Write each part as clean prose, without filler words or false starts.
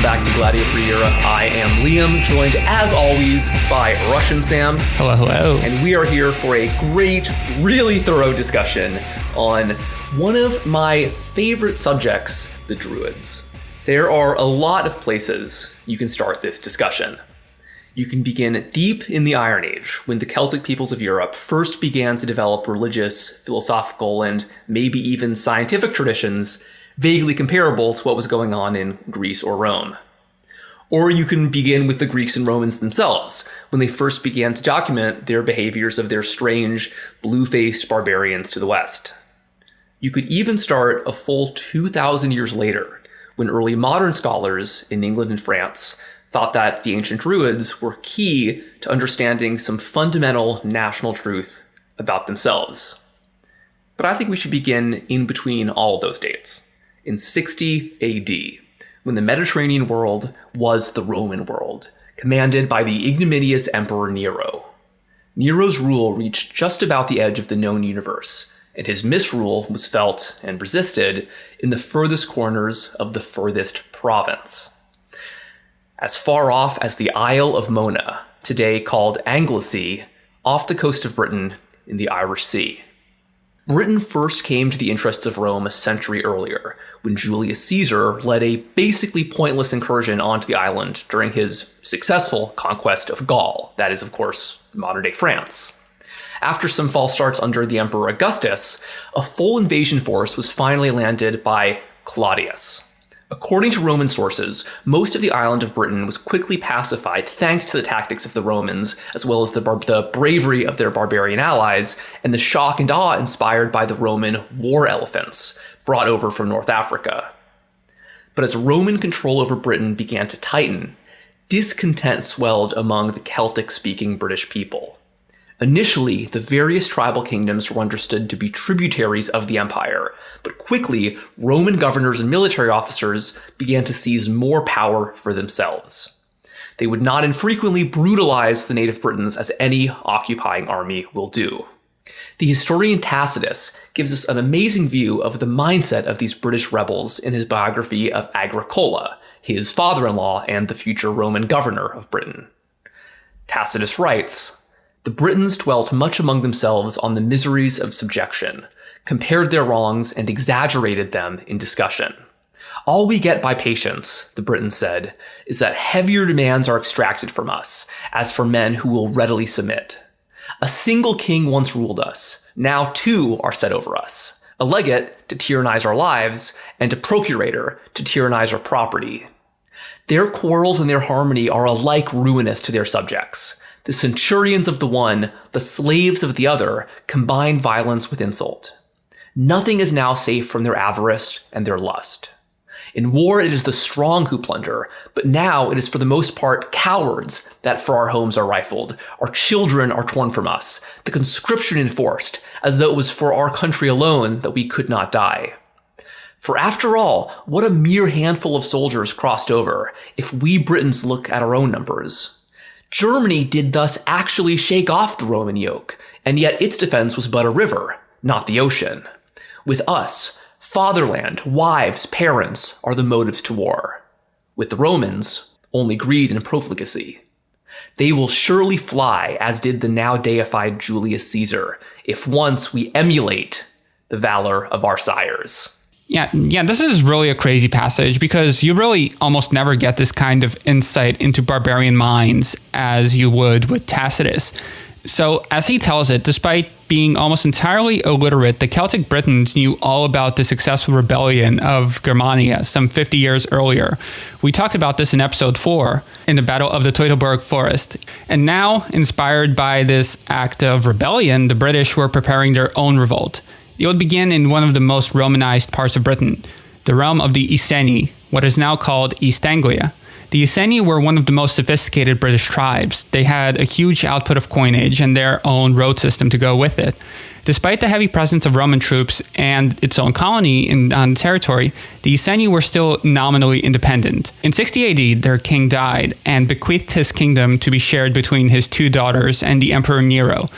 back to Gladio Free Europe. I am Liam, joined as always by Russian Sam. Hello, hello. And we are here for a great, really thorough discussion on one of my favorite subjects, the Druids. There are a lot of places you can start this discussion. You can begin deep in the Iron Age, when the Celtic peoples of Europe first began to develop religious, philosophical, and maybe even scientific traditions vaguely comparable to what was going on in Greece or Rome. Or you can begin with the Greeks and Romans themselves, when they first began to document their behaviors of their strange, blue-faced barbarians to the west. You could even start a full 2,000 years later, when early modern scholars in England and France thought that the ancient Druids were key to understanding some fundamental national truth about themselves. But I think we should begin in between all of those dates, in 60 AD, when the Mediterranean world was the Roman world, commanded by the ignominious Emperor Nero. Nero's rule reached just about the edge of the known universe, and his misrule was felt and resisted in the furthest corners of the furthest province. As far off as the Isle of Mona, today called Anglesey, off the coast of Britain in the Irish Sea. Britain first came to the interests of Rome a century earlier, when Julius Caesar led a basically pointless incursion onto the island during his successful conquest of Gaul, that is, of course, modern-day France. After some false starts under the Emperor Augustus, a full invasion force was finally landed by Claudius. According to Roman sources, most of the island of Britain was quickly pacified thanks to the tactics of the Romans, as well as the bravery of their barbarian allies, and the shock and awe inspired by the Roman war elephants, brought over from North Africa. But as Roman control over Britain began to tighten, discontent swelled among the Celtic-speaking British people. Initially, the various tribal kingdoms were understood to be tributaries of the empire, but quickly, Roman governors and military officers began to seize more power for themselves. They would not infrequently brutalize the native Britons, as any occupying army will do. The historian Tacitus gives us an amazing view of the mindset of these British rebels in his biography of Agricola, his father-in-law and the future Roman governor of Britain. Tacitus writes, "The Britons dwelt much among themselves on the miseries of subjection, compared their wrongs, and exaggerated them in discussion. All we get by patience, the Britons said, is that heavier demands are extracted from us, as for men who will readily submit. A single king once ruled us, now two are set over us, a legate to tyrannize our lives, and a procurator to tyrannize our property. Their quarrels and their harmony are alike ruinous to their subjects. The centurions of the one, the slaves of the other, combine violence with insult. Nothing is now safe from their avarice and their lust. In war it is the strong who plunder, but now it is for the most part cowards that for our homes are rifled, our children are torn from us, the conscription enforced, as though it was for our country alone that we could not die. For after all, what a mere handful of soldiers crossed over, if we Britons look at our own numbers. Germany did thus actually shake off the Roman yoke, and yet its defense was but a river, not the ocean. With us, fatherland, wives, parents are the motives to war. With the Romans, only greed and profligacy. They will surely fly, as did the now deified Julius Caesar, if once we emulate the valor of our sires." Yeah, this is really a crazy passage because you really almost never get this kind of insight into barbarian minds as you would with Tacitus. So, as he tells it, despite being almost entirely illiterate, the Celtic Britons knew all about the successful rebellion of Germania some 50 years earlier. We talked about this in episode 4, in the Battle of the Teutoburg Forest. And now, inspired by this act of rebellion, the British were preparing their own revolt. It would begin in one of the most Romanized parts of Britain, the realm of the Iceni, what is now called East Anglia. The Iceni were one of the most sophisticated British tribes. They had a huge output of coinage and their own road system to go with it. Despite the heavy presence of Roman troops and its own colony on the territory, the Iceni were still nominally independent. In 60 AD, their king died and bequeathed his kingdom to be shared between his two daughters and the Emperor Nero.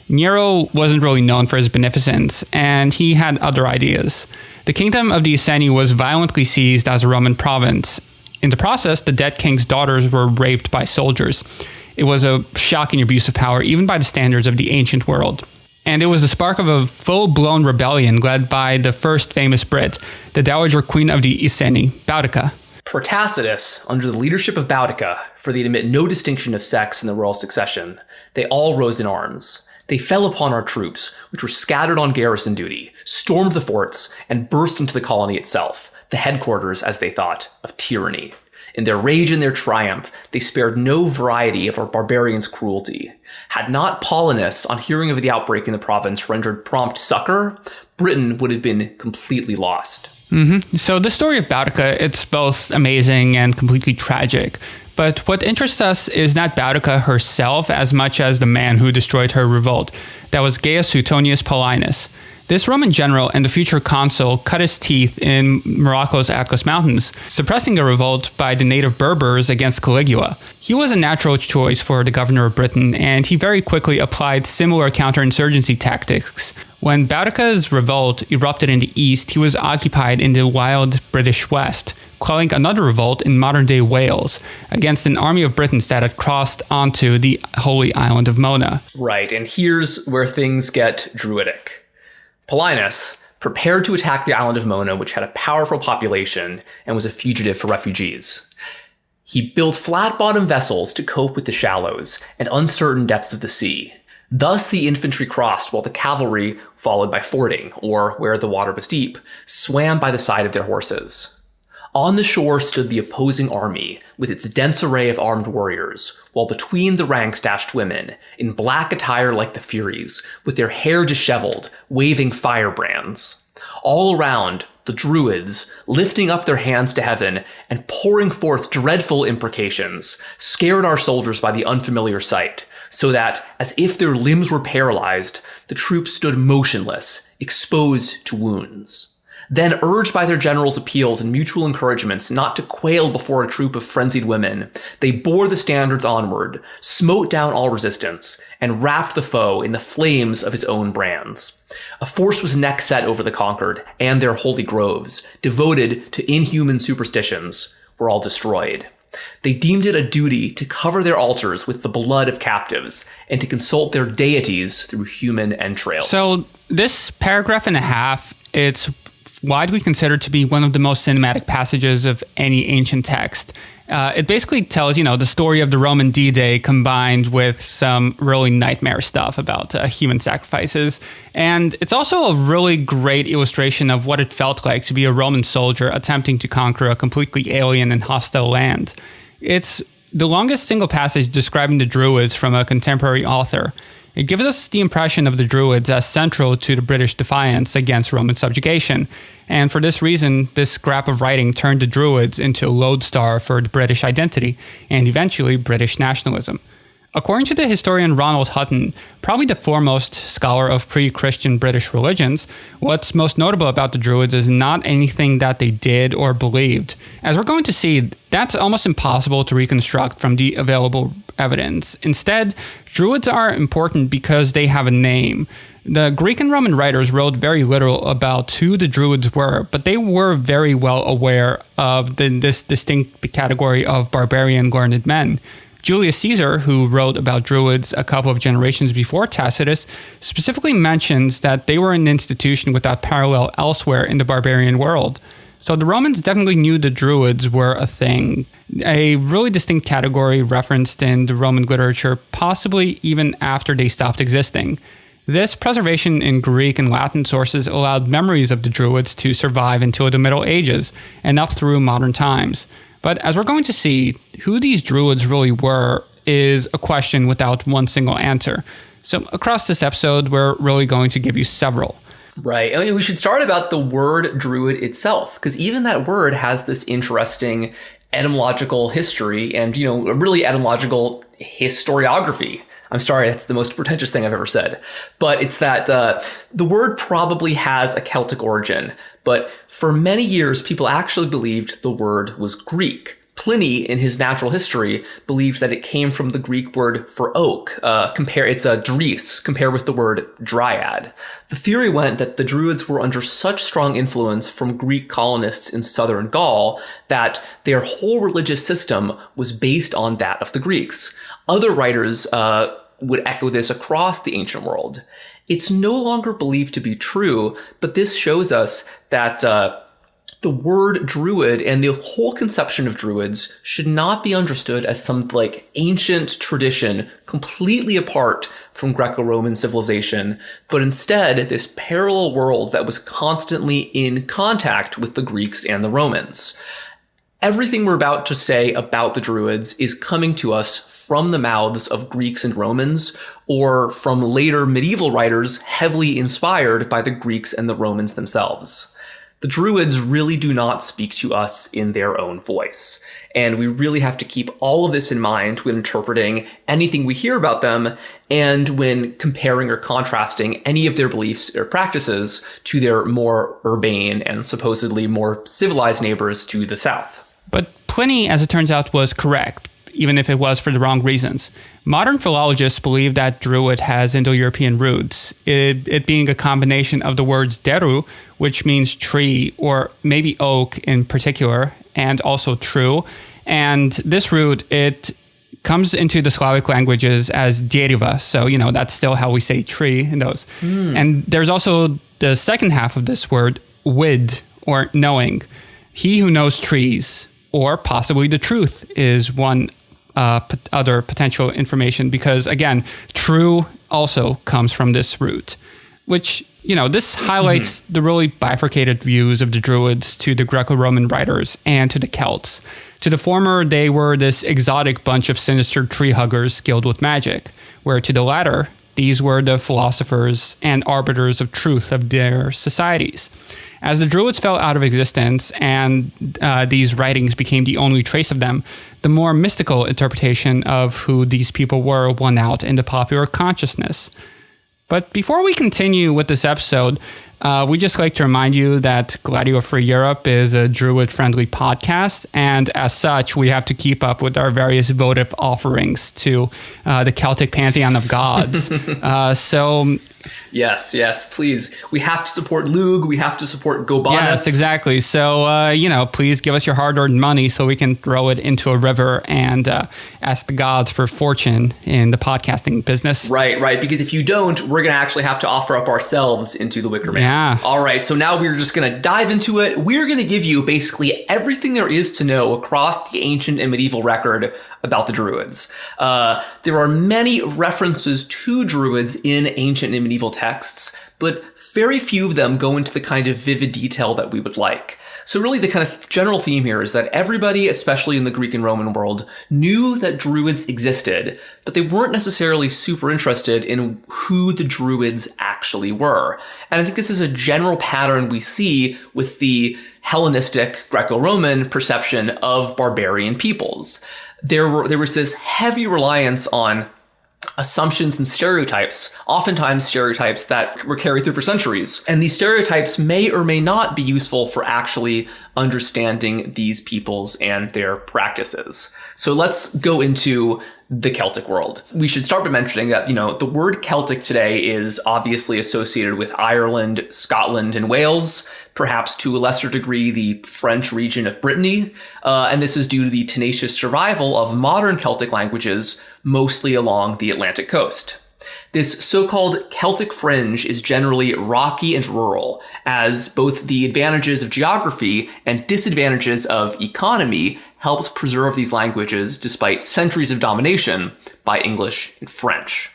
Nero wasn't really known for his beneficence, and he had other ideas. The kingdom of the Iceni was violently seized as a Roman province, In the process, the dead king's daughters were raped by soldiers. It was a shocking abuse of power, even by the standards of the ancient world. And it was the spark of a full-blown rebellion led by the first famous Brit, the Dowager Queen of the Iceni, Boudica. Per Tacitus, under the leadership of Boudica, for they admit no distinction of sex in the royal succession, they all rose in arms. They fell upon our troops, which were scattered on garrison duty, stormed the forts, and burst into the colony itself, the headquarters, as they thought, of tyranny. In their rage and their triumph, they spared no variety of our barbarians' cruelty. Had not Paulinus, on hearing of the outbreak in the province, rendered prompt succor, Britain would have been completely lost. So the story of Boudica, it's both amazing and completely tragic. But what interests us is not Boudica herself as much as the man who destroyed her revolt. That was Gaius Suetonius Paulinus. This Roman general and the future consul cut his teeth in Morocco's Atlas Mountains, suppressing a revolt by the native Berbers against Caligula. He was a natural choice for the governor of Britain, and he very quickly applied similar counterinsurgency tactics. When Boudica's revolt erupted in the east, he was occupied in the wild British west, quelling another revolt in modern-day Wales against an army of Britons that had crossed onto the holy island of Mona. Right, and here's where things get druidic. Paulinus prepared to attack the island of Mona, which had a powerful population and was a fugitive for refugees. He built flat-bottomed vessels to cope with the shallows and uncertain depths of the sea. Thus the infantry crossed while the cavalry, followed by fording, or where the water was deep, swam by the side of their horses. On the shore stood the opposing army, with its dense array of armed warriors, while between the ranks dashed women, in black attire like the Furies, with their hair disheveled, waving firebrands. All around, the Druids, lifting up their hands to heaven and pouring forth dreadful imprecations, scared our soldiers by the unfamiliar sight, so that, as if their limbs were paralyzed, the troops stood motionless, exposed to wounds. Then, urged by their generals' appeals and mutual encouragements not to quail before a troop of frenzied women, they bore the standards onward, smote down all resistance, and wrapped the foe in the flames of his own brands. A force was neck set over the conquered, and their holy groves, devoted to inhuman superstitions, were all destroyed. They deemed it a duty to cover their altars with the blood of captives, and to consult their deities through human entrails. So, this paragraph and a half, it's widely considered to be one of the most cinematic passages of any ancient text. It basically tells, the story of the Roman D-Day combined with some really nightmare stuff about human sacrifices. And it's also a really great illustration of what it felt like to be a Roman soldier attempting to conquer a completely alien and hostile land. It's the longest single passage describing the Druids from a contemporary author. It gives us the impression of the Druids as central to the British defiance against Roman subjugation. And for this reason, this scrap of writing turned the Druids into a lodestar for the British identity and eventually British nationalism. According to the historian Ronald Hutton, probably the foremost scholar of pre-Christian British religions, what's most notable about the Druids is not anything that they did or believed. As we're going to see, that's almost impossible to reconstruct from the available evidence. Instead, Druids are important because they have a name. The Greek and Roman writers wrote very little about who the Druids were, but they were very well aware of this distinct category of barbarian learned men. Julius Caesar, who wrote about Druids a couple of generations before Tacitus, specifically mentions that they were an institution without parallel elsewhere in the barbarian world. So the Romans definitely knew the Druids were a thing, a really distinct category referenced in the Roman literature, possibly even after they stopped existing. This preservation in Greek and Latin sources allowed memories of the Druids to survive until the Middle Ages and up through modern times. But as we're going to see, who these Druids really were is a question without one single answer. So across this episode, we're really going to give you several. Right. I mean, we should start about the word druid itself, because even that word has this interesting etymological history and, a really etymological historiography. I'm sorry, that's the most pretentious thing I've ever said. But it's that the word probably has a Celtic origin. But for many years, people actually believed the word was Greek. Pliny, in his natural history, believed that it came from the Greek word for oak. It's a dris, compared with the word dryad. The theory went that the Druids were under such strong influence from Greek colonists in southern Gaul that their whole religious system was based on that of the Greeks. Other writers would echo this across the ancient world. It's no longer believed to be true, but this shows us that the word druid and the whole conception of druids should not be understood as some like ancient tradition completely apart from Greco-Roman civilization, but instead this parallel world that was constantly in contact with the Greeks and the Romans. Everything we're about to say about the Druids is coming to us from the mouths of Greeks and Romans, or from later medieval writers heavily inspired by the Greeks and the Romans themselves. The Druids really do not speak to us in their own voice, and we really have to keep all of this in mind when interpreting anything we hear about them and when comparing or contrasting any of their beliefs or practices to their more urbane and supposedly more civilized neighbors to the south. But Pliny, as it turns out, was correct, even if it was for the wrong reasons. Modern philologists believe that druid has Indo-European roots, it being a combination of the words deru, which means tree, or maybe oak in particular, and also true. And this root, it comes into the Slavic languages as deriva, so, that's still how we say tree in those. And there's also the second half of this word, wid, or knowing. He who knows trees, or possibly the truth, is one other potential information, because again, true also comes from this root, which, this highlights the really bifurcated views of the Druids to the Greco-Roman writers and to the Celts. To the former, they were this exotic bunch of sinister tree huggers skilled with magic, where to the latter, these were the philosophers and arbiters of truth of their societies. As the Druids fell out of existence and these writings became the only trace of them, the more mystical interpretation of who these people were won out in the popular consciousness. But before we continue with this episode, we'd just like to remind you that Gladio Free Europe is a Druid-friendly podcast, and as such, we have to keep up with our various votive offerings to the Celtic pantheon of gods. Yes, please. We have to support Lug. We have to support Gobanus. Yes, exactly. So, please give us your hard-earned money so we can throw it into a river and ask the gods for fortune in the podcasting business. Right. Because if you don't, we're going to actually have to offer up ourselves into the Wicker Man. Yeah. All right. So now we're just going to dive into it. We're going to give you basically everything there is to know across the ancient and medieval record about the Druids. There are many references to Druids in ancient and medieval texts, but very few of them go into the kind of vivid detail that we would like. So really the kind of general theme here is that everybody, especially in the Greek and Roman world, knew that Druids existed, but they weren't necessarily super interested in who the Druids actually were. And I think this is a general pattern we see with the Hellenistic Greco-Roman perception of barbarian peoples. There was this heavy reliance on assumptions and stereotypes, oftentimes stereotypes that were carried through for centuries. And these stereotypes may or may not be useful for actually understanding these peoples and their practices. So let's go into the Celtic world. We should start by mentioning that, the word Celtic today is obviously associated with Ireland, Scotland, and Wales, perhaps to a lesser degree the French region of Brittany, and this is due to the tenacious survival of modern Celtic languages, mostly along the Atlantic coast. This so-called Celtic fringe is generally rocky and rural, as both the advantages of geography and disadvantages of economy helps preserve these languages despite centuries of domination by English and French.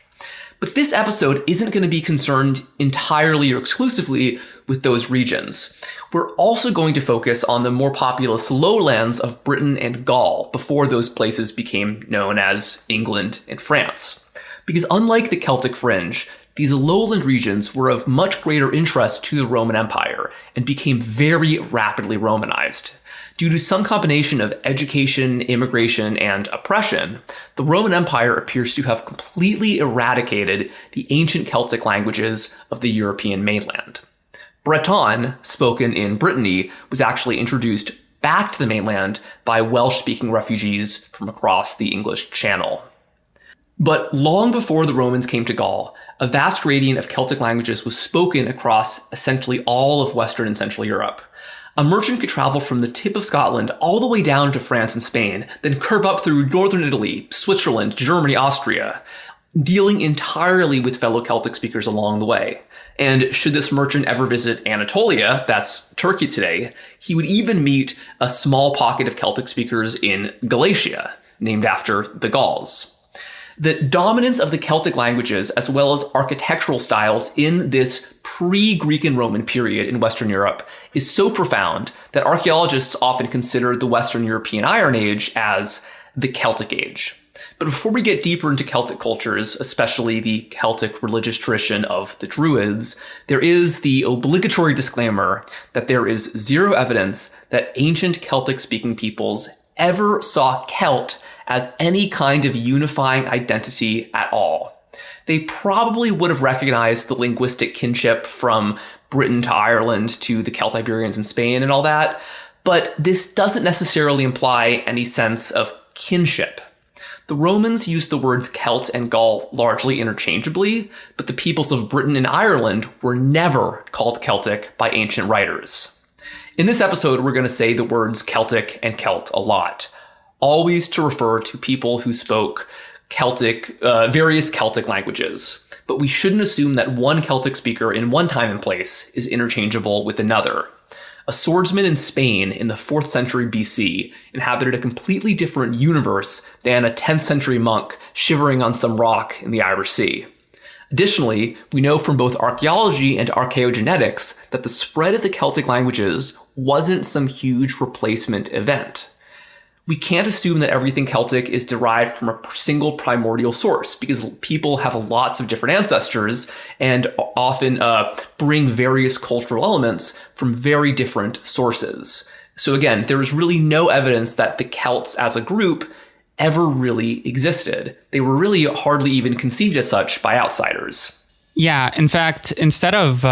But this episode isn't going to be concerned entirely or exclusively with those regions. We're also going to focus on the more populous lowlands of Britain and Gaul before those places became known as England and France. Because unlike the Celtic fringe, these lowland regions were of much greater interest to the Roman Empire and became very rapidly Romanized. Due to some combination of education, immigration, and oppression, the Roman Empire appears to have completely eradicated the ancient Celtic languages of the European mainland. Breton, spoken in Brittany, was actually introduced back to the mainland by Welsh-speaking refugees from across the English Channel. But long before the Romans came to Gaul, a vast gradient of Celtic languages was spoken across essentially all of Western and Central Europe. A merchant could travel from the tip of Scotland all the way down to France and Spain, then curve up through northern Italy, Switzerland, Germany, Austria, dealing entirely with fellow Celtic speakers along the way. And should this merchant ever visit Anatolia, that's Turkey today, he would even meet a small pocket of Celtic speakers in Galatia, named after the Gauls. The dominance of the Celtic languages, as well as architectural styles in this pre-Greek and Roman period in Western Europe, is so profound that archaeologists often consider the Western European Iron Age as the Celtic Age. But before we get deeper into Celtic cultures, especially the Celtic religious tradition of the Druids, there is the obligatory disclaimer that there is zero evidence that ancient Celtic-speaking peoples ever saw Celt as any kind of unifying identity at all. They probably would have recognized the linguistic kinship from Britain to Ireland to the Celtiberians in Spain and all that, but this doesn't necessarily imply any sense of kinship. The Romans used the words Celt and Gaul largely interchangeably, but the peoples of Britain and Ireland were never called Celtic by ancient writers. In this episode, we're going to say the words Celtic and Celt a lot, always to refer to people who spoke Celtic, various Celtic languages. But we shouldn't assume that one Celtic speaker in one time and place is interchangeable with another. A swordsman in Spain in the 4th century BC inhabited a completely different universe than a 10th century monk shivering on some rock in the Irish Sea. Additionally, we know from both archaeology and archaeogenetics that the spread of the Celtic languages wasn't some huge replacement event. We can't assume that everything Celtic is derived from a single primordial source, because people have lots of different ancestors and often bring various cultural elements from very different sources. So again, there is really no evidence that the Celts as a group ever really existed. They were really hardly even conceived as such by outsiders. Yeah, in fact, instead of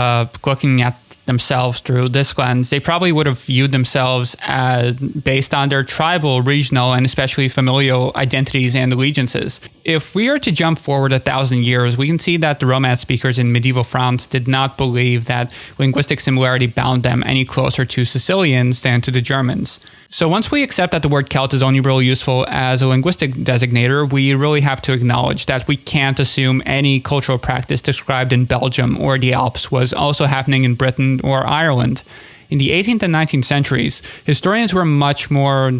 looking at themselves through this lens, they probably would have viewed themselves as based on their tribal, regional, and especially familial identities and allegiances. If we are to jump forward 1,000 years, we can see that the Romance speakers in medieval France did not believe that linguistic similarity bound them any closer to Sicilians than to the Germans. So once we accept that the word Celt is only really useful as a linguistic designator, we really have to acknowledge that we can't assume any cultural practice described in Belgium or the Alps was also happening in Britain or Ireland. In the 18th and 19th centuries, historians were much more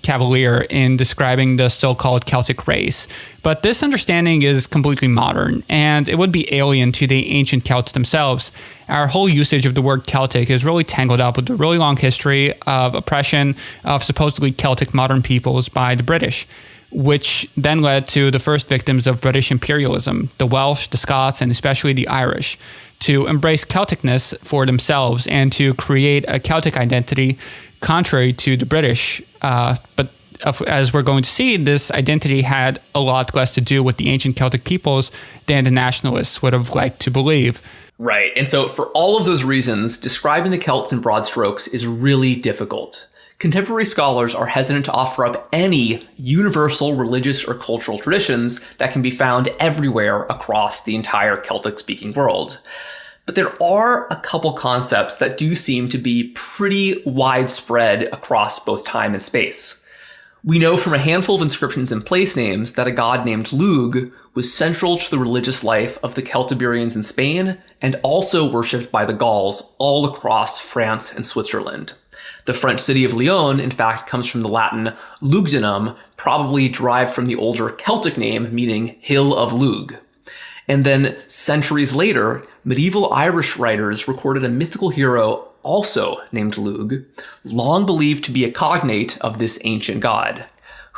cavalier in describing the so-called Celtic race. But this understanding is completely modern, and it would be alien to the ancient Celts themselves. Our whole usage of the word Celtic is really tangled up with a really long history of oppression of supposedly Celtic modern peoples by the British, which then led to the first victims of British imperialism, the Welsh, the Scots, and especially the Irish, to embrace Celticness for themselves and to create a Celtic identity contrary to the British. But as we're going to see, this identity had a lot less to do with the ancient Celtic peoples than the nationalists would have liked to believe. Right. And so for all of those reasons, describing the Celts in broad strokes is really difficult. Contemporary scholars are hesitant to offer up any universal religious or cultural traditions that can be found everywhere across the entire Celtic-speaking world. But there are a couple concepts that do seem to be pretty widespread across both time and space. We know from a handful of inscriptions and place names that a god named Lugh was central to the religious life of the Celtiberians in Spain and also worshipped by the Gauls all across France and Switzerland. The French city of Lyon, in fact, comes from the Latin Lugdunum, probably derived from the older Celtic name meaning Hill of Lugh. And then centuries later, medieval Irish writers recorded a mythical hero also named Lugh, long believed to be a cognate of this ancient god.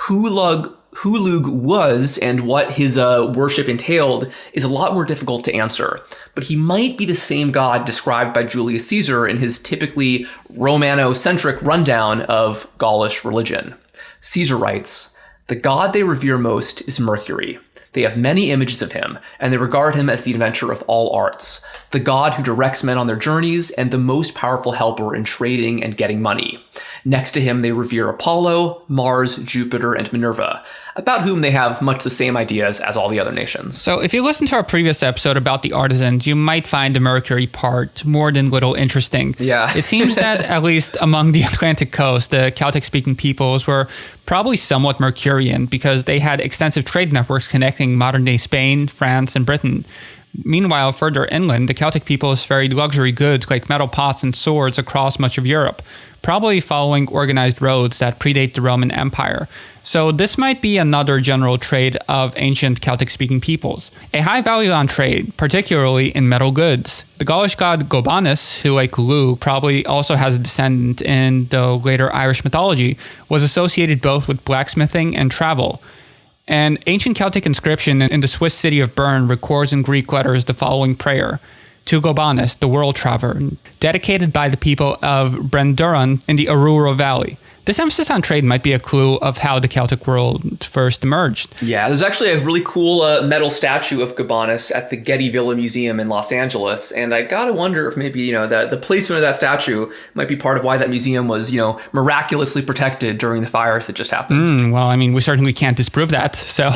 Who Lugh was and what his worship entailed is a lot more difficult to answer, but he might be the same god described by Julius Caesar in his typically Romano-centric rundown of Gaulish religion. Caesar writes, "The god they revere most is Mercury. They have many images of him, and they regard him as the inventor of all arts, the god who directs men on their journeys, and the most powerful helper in trading and getting money. Next to him, they revere Apollo, Mars, Jupiter, and Minerva, about whom they have much the same ideas as all the other nations. So if you listen to our previous episode about the artisans, you might find the Mercury part more than little interesting. Yeah. It seems that at least among the Atlantic coast, the Celtic-speaking peoples were probably somewhat Mercurian because they had extensive trade networks connecting modern-day Spain, France, and Britain. Meanwhile, further inland, the Celtic peoples ferried luxury goods like metal pots and swords across much of Europe, probably following organized roads that predate the Roman Empire. So this might be another general trait of ancient Celtic-speaking peoples. A high value on trade, particularly in metal goods. The Gaulish god Gobanus, who like Lu probably also has a descendant in the later Irish mythology, was associated both with blacksmithing and travel. An ancient Celtic inscription in the Swiss city of Bern records in Greek letters the following prayer: to Gobanus, the world traveler, dedicated by the people of Brenduran in the Aruro Valley. This emphasis on trade might be a clue of how the Celtic world first emerged. Yeah, there's actually a really cool metal statue of Gobanus at the Getty Villa Museum in Los Angeles, and I gotta wonder if maybe, the placement of that statue might be part of why that museum was, miraculously protected during the fires that just happened. Well, I mean, we certainly can't disprove that, so...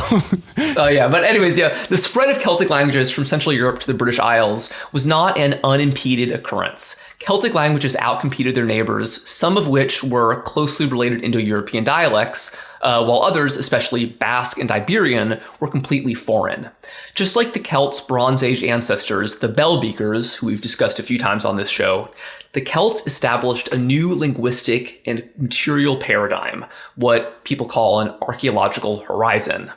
But anyways, the spread of Celtic languages from Central Europe to the British Isles was not an unimpeded occurrence. Celtic languages outcompeted their neighbors, some of which were closely related Indo-European dialects, while others, especially Basque and Iberian, were completely foreign. Just like the Celts' Bronze Age ancestors, the Bell-Beakers, who we've discussed a few times on this show, the Celts established a new linguistic and material paradigm, what people call an archaeological horizon.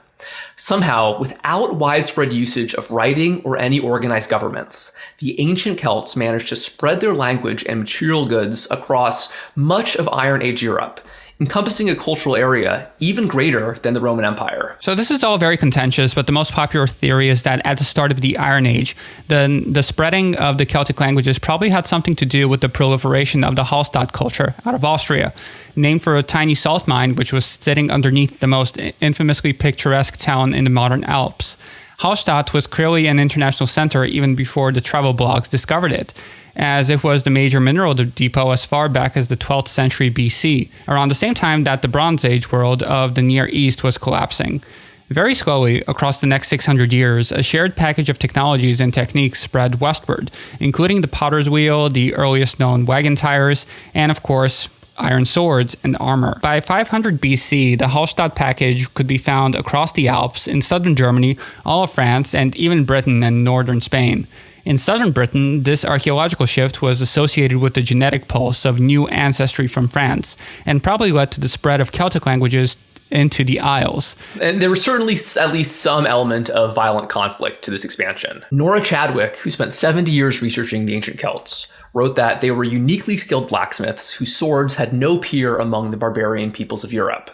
Somehow, without widespread usage of writing or any organized governments, the ancient Celts managed to spread their language and material goods across much of Iron Age Europe, encompassing a cultural area even greater than the Roman Empire. So this is all very contentious, but the most popular theory is that at the start of the Iron Age, the spreading of the Celtic languages probably had something to do with the proliferation of the Hallstatt culture out of Austria, named for a tiny salt mine which was sitting underneath the most infamously picturesque town in the modern Alps. Hallstatt was clearly an international center even before the travel blogs discovered it, as it was the major mineral depot as far back as the 12th century BC, around the same time that the Bronze Age world of the Near East was collapsing. Very slowly, across the next 600 years, a shared package of technologies and techniques spread westward, including the potter's wheel, the earliest known wagon tires, and of course, iron swords and armor. By 500 BC, the Hallstatt package could be found across the Alps, in southern Germany, all of France, and even Britain and northern Spain. In southern Britain, this archaeological shift was associated with the genetic pulse of new ancestry from France, and probably led to the spread of Celtic languages into the Isles. And there was certainly at least some element of violent conflict to this expansion. Nora Chadwick, who spent 70 years researching the ancient Celts, wrote that they were uniquely skilled blacksmiths whose swords had no peer among the barbarian peoples of Europe.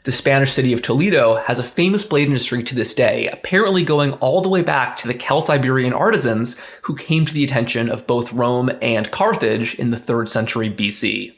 The Spanish city of Toledo has a famous blade industry to this day, apparently going all the way back to the Celt-Iberian artisans who came to the attention of both Rome and Carthage in the 3rd century BC.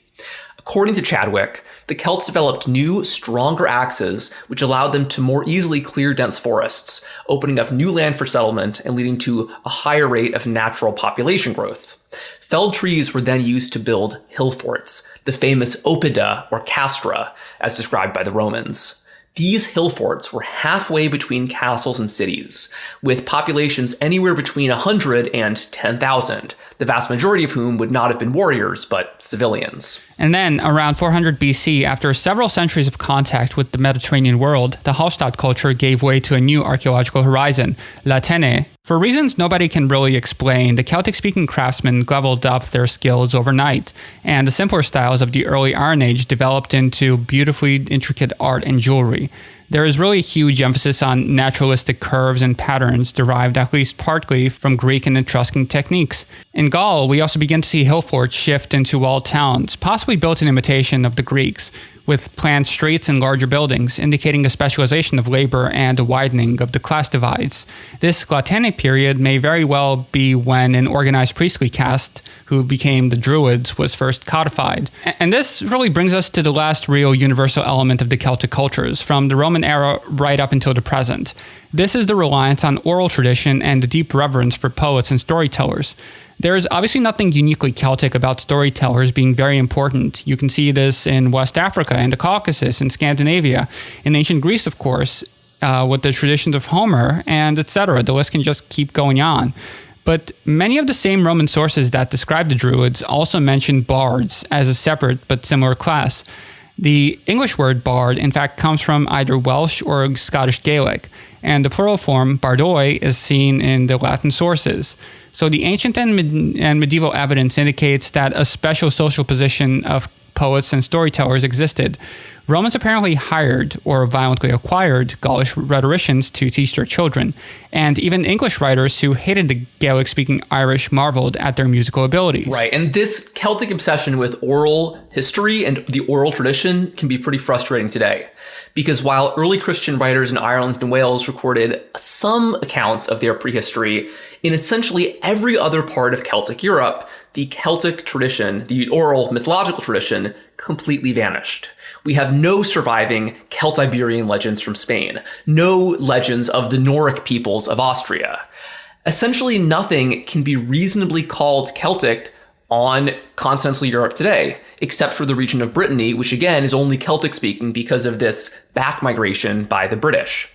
According to Chadwick, the Celts developed new, stronger axes which allowed them to more easily clear dense forests, opening up new land for settlement and leading to a higher rate of natural population growth. Felled trees were then used to build hill forts, the famous oppida or castra, as described by the Romans. These hill forts were halfway between castles and cities, with populations anywhere between 100 and 10,000, the vast majority of whom would not have been warriors, but civilians. And then, around 400 BC, after several centuries of contact with the Mediterranean world, the Hallstatt culture gave way to a new archaeological horizon, Latene. For reasons nobody can really explain, the Celtic-speaking craftsmen leveled up their skills overnight, and the simpler styles of the early Iron Age developed into beautifully intricate art and jewelry. There is really a huge emphasis on naturalistic curves and patterns derived at least partly from Greek and Etruscan techniques. In Gaul, we also begin to see hill forts shift into walled towns, possibly built in imitation of the Greeks, with planned streets and larger buildings, indicating a specialization of labor and a widening of the class divides. This Latene period may very well be when an organized priestly caste, who became the Druids, was first codified. And this really brings us to the last real universal element of the Celtic cultures, from the Roman era right up until the present. This is the reliance on oral tradition and the deep reverence for poets and storytellers. There's obviously nothing uniquely Celtic about storytellers being very important. You can see this in West Africa, in the Caucasus, in Scandinavia, in ancient Greece, of course, with the traditions of Homer, and etc. The list can just keep going on. But many of the same Roman sources that describe the Druids also mention bards as a separate but similar class. The English word bard, in fact, comes from either Welsh or Scottish Gaelic, and the plural form, bardoi, is seen in the Latin sources. So the ancient and medieval evidence indicates that a special social position of poets and storytellers existed. Romans apparently hired or violently acquired Gaulish rhetoricians to teach their children, and even English writers who hated the Gaelic-speaking Irish marveled at their musical abilities. Right, and this Celtic obsession with oral history and the oral tradition can be pretty frustrating today, because while early Christian writers in Ireland and Wales recorded some accounts of their prehistory, in essentially every other part of Celtic Europe, the Celtic tradition, the oral mythological tradition, completely vanished. We have no surviving Celtiberian legends from Spain, no legends of the Noric peoples of Austria. Essentially nothing can be reasonably called Celtic on continental Europe today, except for the region of Brittany, which again is only Celtic speaking because of this back migration by the British.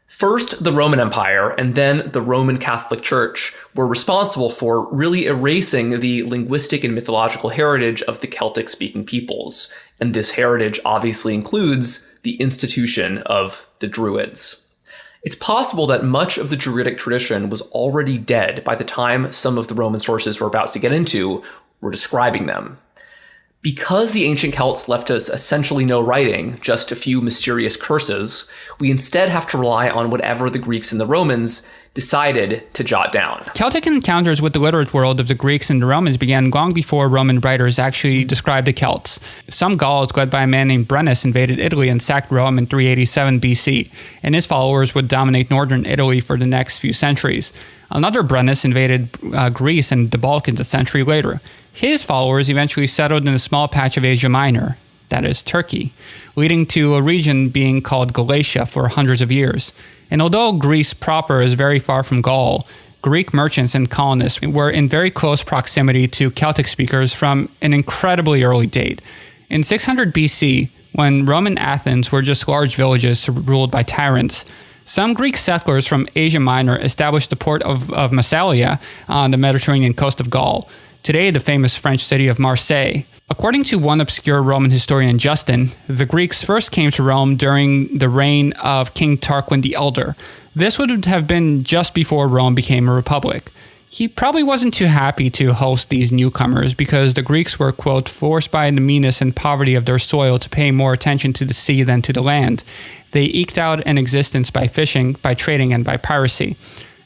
First, the Roman Empire and then the Roman Catholic Church were responsible for really erasing the linguistic and mythological heritage of the Celtic-speaking peoples. And this heritage obviously includes the institution of the Druids. It's possible that much of the Druidic tradition was already dead by the time some of the Roman sources we're about to get into were describing them. Because the ancient Celts left us essentially no writing, just a few mysterious curses, we instead have to rely on whatever the Greeks and the Romans decided to jot down. Celtic encounters with the literate world of the Greeks and the Romans began long before Roman writers actually described the Celts. Some Gauls, led by a man named Brennus, invaded Italy and sacked Rome in 387 BC, and his followers would dominate northern Italy for the next few centuries. Another Brennus invaded Greece and the Balkans a century later. His followers eventually settled in a small patch of Asia Minor, that is, Turkey, leading to a region being called Galatia for hundreds of years. And although Greece proper is very far from Gaul, Greek merchants and colonists were in very close proximity to Celtic speakers from an incredibly early date. In 600 BC, when Roman Athens were just large villages ruled by tyrants, some Greek settlers from Asia Minor established the port of Massalia on the Mediterranean coast of Gaul, today the famous French city of Marseille. According to one obscure Roman historian, Justin, the Greeks first came to Rome during the reign of King Tarquin the Elder. This would have been just before Rome became a republic. He probably wasn't too happy to host these newcomers because the Greeks were, quote, forced by the meanness and poverty of their soil to pay more attention to the sea than to the land. They eked out an existence by fishing, by trading, and by piracy.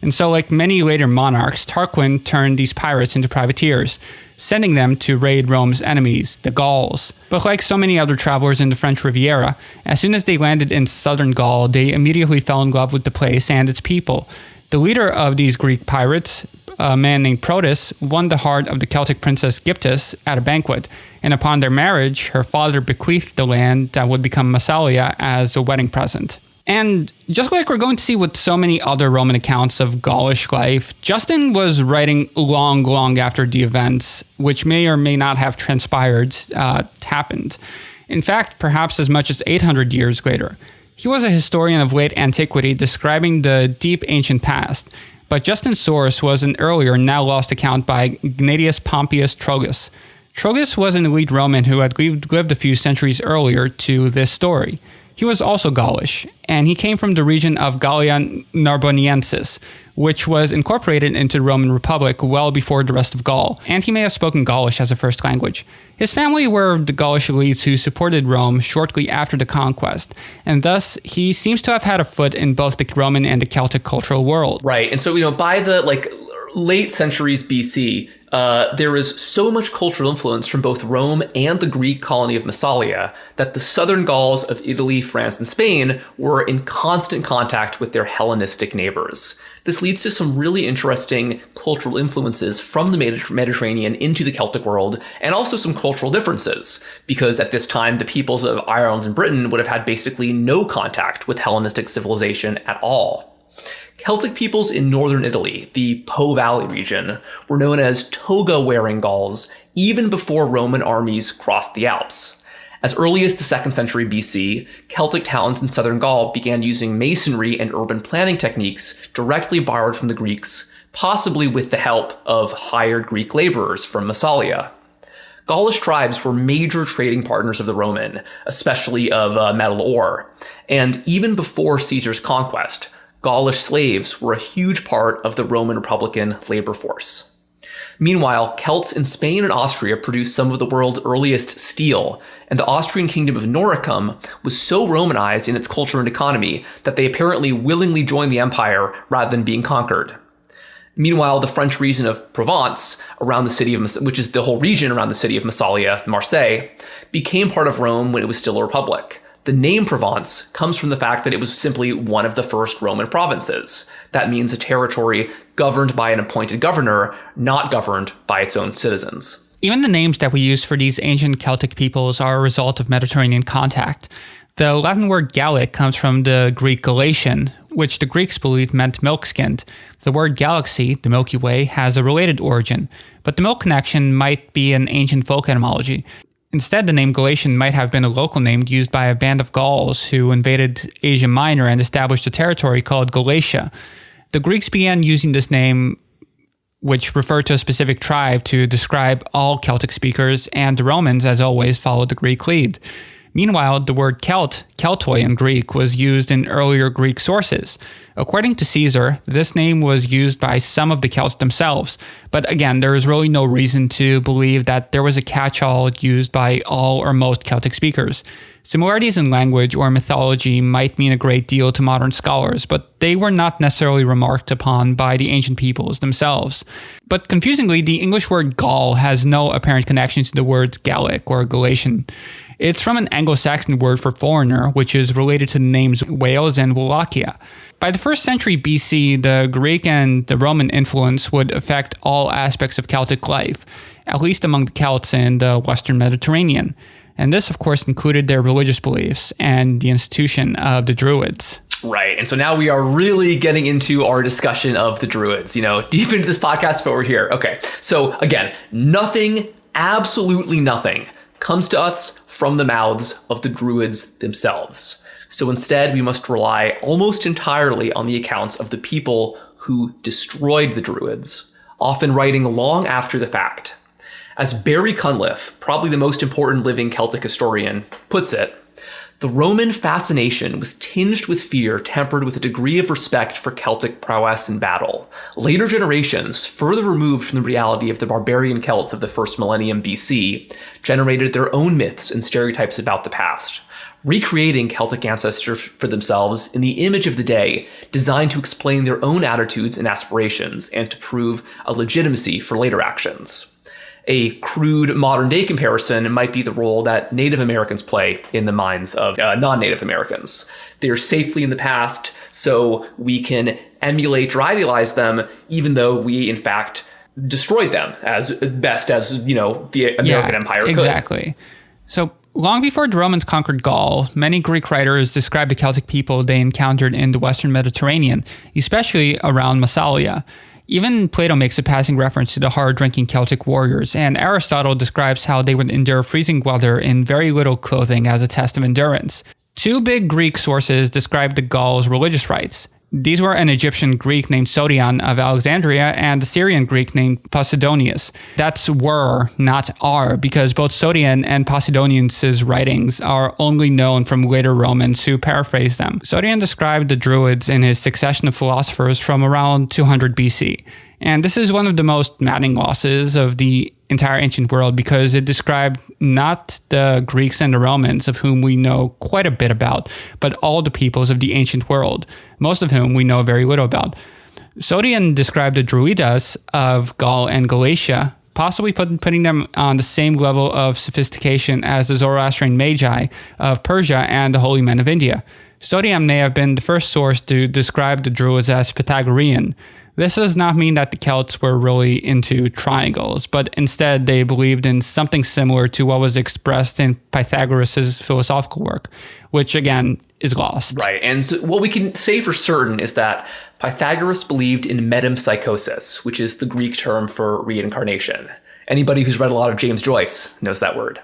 And so, like many later monarchs, Tarquin turned these pirates into privateers, sending them to raid Rome's enemies, the Gauls. But like so many other travelers in the French Riviera, as soon as they landed in southern Gaul, they immediately fell in love with the place and its people. The leader of these Greek pirates, a man named Protus, won the heart of the Celtic princess Gyptus at a banquet, and upon their marriage, her father bequeathed the land that would become Massalia as a wedding present. And just like we're going to see with so many other Roman accounts of Gaulish life, Justin was writing long after the events, which may or may not have transpired, happened. In fact, perhaps as much as 800 years later. He was a historian of late antiquity describing the deep ancient past, but Justin's source was an earlier, now lost account by Gnatius Pompeius Trogus. Trogus was an elite Roman who had lived a few centuries earlier to this story. He was also Gaulish, and he came from the region of Gallia Narboniensis, which was incorporated into the Roman Republic well before the rest of Gaul, and he may have spoken Gaulish as a first language. His family were the Gaulish elites who supported Rome shortly after the conquest, and thus he seems to have had a foot in both the Roman and the Celtic cultural world. Right, and so, by the late centuries BC, there is so much cultural influence from both Rome and the Greek colony of Massalia that the southern Gauls of Italy, France, and Spain were in constant contact with their Hellenistic neighbors. This leads to some really interesting cultural influences from the Mediterranean into the Celtic world, and also some cultural differences, because at this time, the peoples of Ireland and Britain would have had basically no contact with Hellenistic civilization at all. Celtic peoples in northern Italy, the Po Valley region, were known as toga-wearing Gauls even before Roman armies crossed the Alps. As early as the 2nd century BC, Celtic towns in southern Gaul began using masonry and urban planning techniques directly borrowed from the Greeks, possibly with the help of hired Greek laborers from Massalia. Gaulish tribes were major trading partners of the Roman, especially of metal ore, and even before Caesar's conquest, Gaulish slaves were a huge part of the Roman Republican labor force. Meanwhile, Celts in Spain and Austria produced some of the world's earliest steel, and the Austrian kingdom of Noricum was so Romanized in its culture and economy that they apparently willingly joined the empire rather than being conquered. Meanwhile, the French region of Provence, around the city of, which is the whole region around the city of Massalia, Marseille, became part of Rome when it was still a republic. The name Provence comes from the fact that it was simply one of the first Roman provinces. That means a territory governed by an appointed governor, not governed by its own citizens. Even the names that we use for these ancient Celtic peoples are a result of Mediterranean contact. The Latin word Gallic comes from the Greek Galatian, which the Greeks believed meant milk-skinned. The word galaxy, the Milky Way, has a related origin, but the milk connection might be an ancient folk etymology. Instead, the name Galatian might have been a local name used by a band of Gauls who invaded Asia Minor and established a territory called Galatia. The Greeks began using this name, which referred to a specific tribe, to describe all Celtic speakers, and the Romans, as always, followed the Greek lead. Meanwhile, the word Celt, Keltoi in Greek, was used in earlier Greek sources. According to Caesar, this name was used by some of the Celts themselves, but again, there is really no reason to believe that there was a catch-all used by all or most Celtic speakers. Similarities in language or mythology might mean a great deal to modern scholars, but they were not necessarily remarked upon by the ancient peoples themselves. But confusingly, the English word Gaul has no apparent connection to the words Gallic or Galatian. It's from an Anglo-Saxon word for foreigner, which is related to the names Wales and Wallachia. By the 1st century BC, the Greek and the Roman influence would affect all aspects of Celtic life, at least among the Celts in the Western Mediterranean. And this, of course, included their religious beliefs and the institution of the Druids. Right. And so now we are really getting into our discussion of the Druids, deep into this podcast, but we're here. Okay. So again, nothing, absolutely nothing, comes to us from the mouths of the Druids themselves. So instead, we must rely almost entirely on the accounts of the people who destroyed the Druids, often writing long after the fact. As Barry Cunliffe, probably the most important living Celtic historian, puts it, the Roman fascination was tinged with fear tempered with a degree of respect for Celtic prowess in battle. Later generations, further removed from the reality of the barbarian Celts of the first millennium BC, generated their own myths and stereotypes about the past, recreating Celtic ancestors for themselves in the image of the day, designed to explain their own attitudes and aspirations and to prove a legitimacy for later actions. A crude modern-day comparison might be the role that Native Americans play in the minds of non-Native Americans. They're safely in the past, so we can emulate or idealize them, even though we, in fact, destroyed them as best as, the American Empire could. Exactly. So long before the Romans conquered Gaul, many Greek writers described the Celtic people they encountered in the Western Mediterranean, especially around Massalia. Even Plato makes a passing reference to the hard-drinking Celtic warriors, and Aristotle describes how they would endure freezing weather in very little clothing as a test of endurance. Two big Greek sources describe the Gauls' religious rites. These were an Egyptian Greek named Sodion of Alexandria and a Syrian Greek named Posidonius. That's were, not are, because both Sodion and Posidonius' writings are only known from later Romans who paraphrase them. Sodion described the Druids in his succession of philosophers from around 200 BC. And this is one of the most maddening losses of the entire ancient world because it described not the Greeks and the Romans, of whom we know quite a bit about, but all the peoples of the ancient world, most of whom we know very little about. Sodion described the Druidas of Gaul and Galatia, possibly putting them on the same level of sophistication as the Zoroastrian Magi of Persia and the holy men of India. Sodion may have been the first source to describe the Druids as Pythagorean. This does not mean that the Celts were really into triangles, but instead they believed in something similar to what was expressed in Pythagoras' philosophical work, which again is lost. Right. And so what we can say for certain is that Pythagoras believed in metempsychosis, which is the Greek term for reincarnation. Anybody who's read a lot of James Joyce knows that word.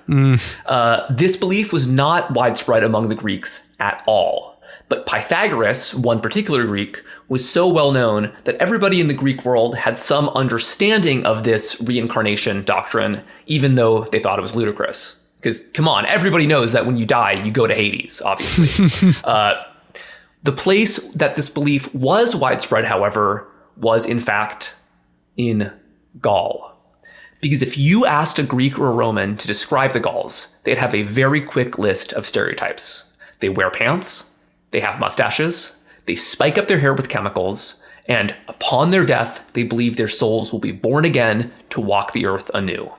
This belief was not widespread among the Greeks at all. But Pythagoras, one particular Greek, was so well known that everybody in the Greek world had some understanding of this reincarnation doctrine, even though they thought it was ludicrous. Because, come on, everybody knows that when you die, you go to Hades, obviously. The place that this belief was widespread, however, was in fact in Gaul. Because if you asked a Greek or a Roman to describe the Gauls, they'd have a very quick list of stereotypes. They wear pants, they have mustaches, they spike up their hair with chemicals, and upon their death, they believe their souls will be born again to walk the earth anew.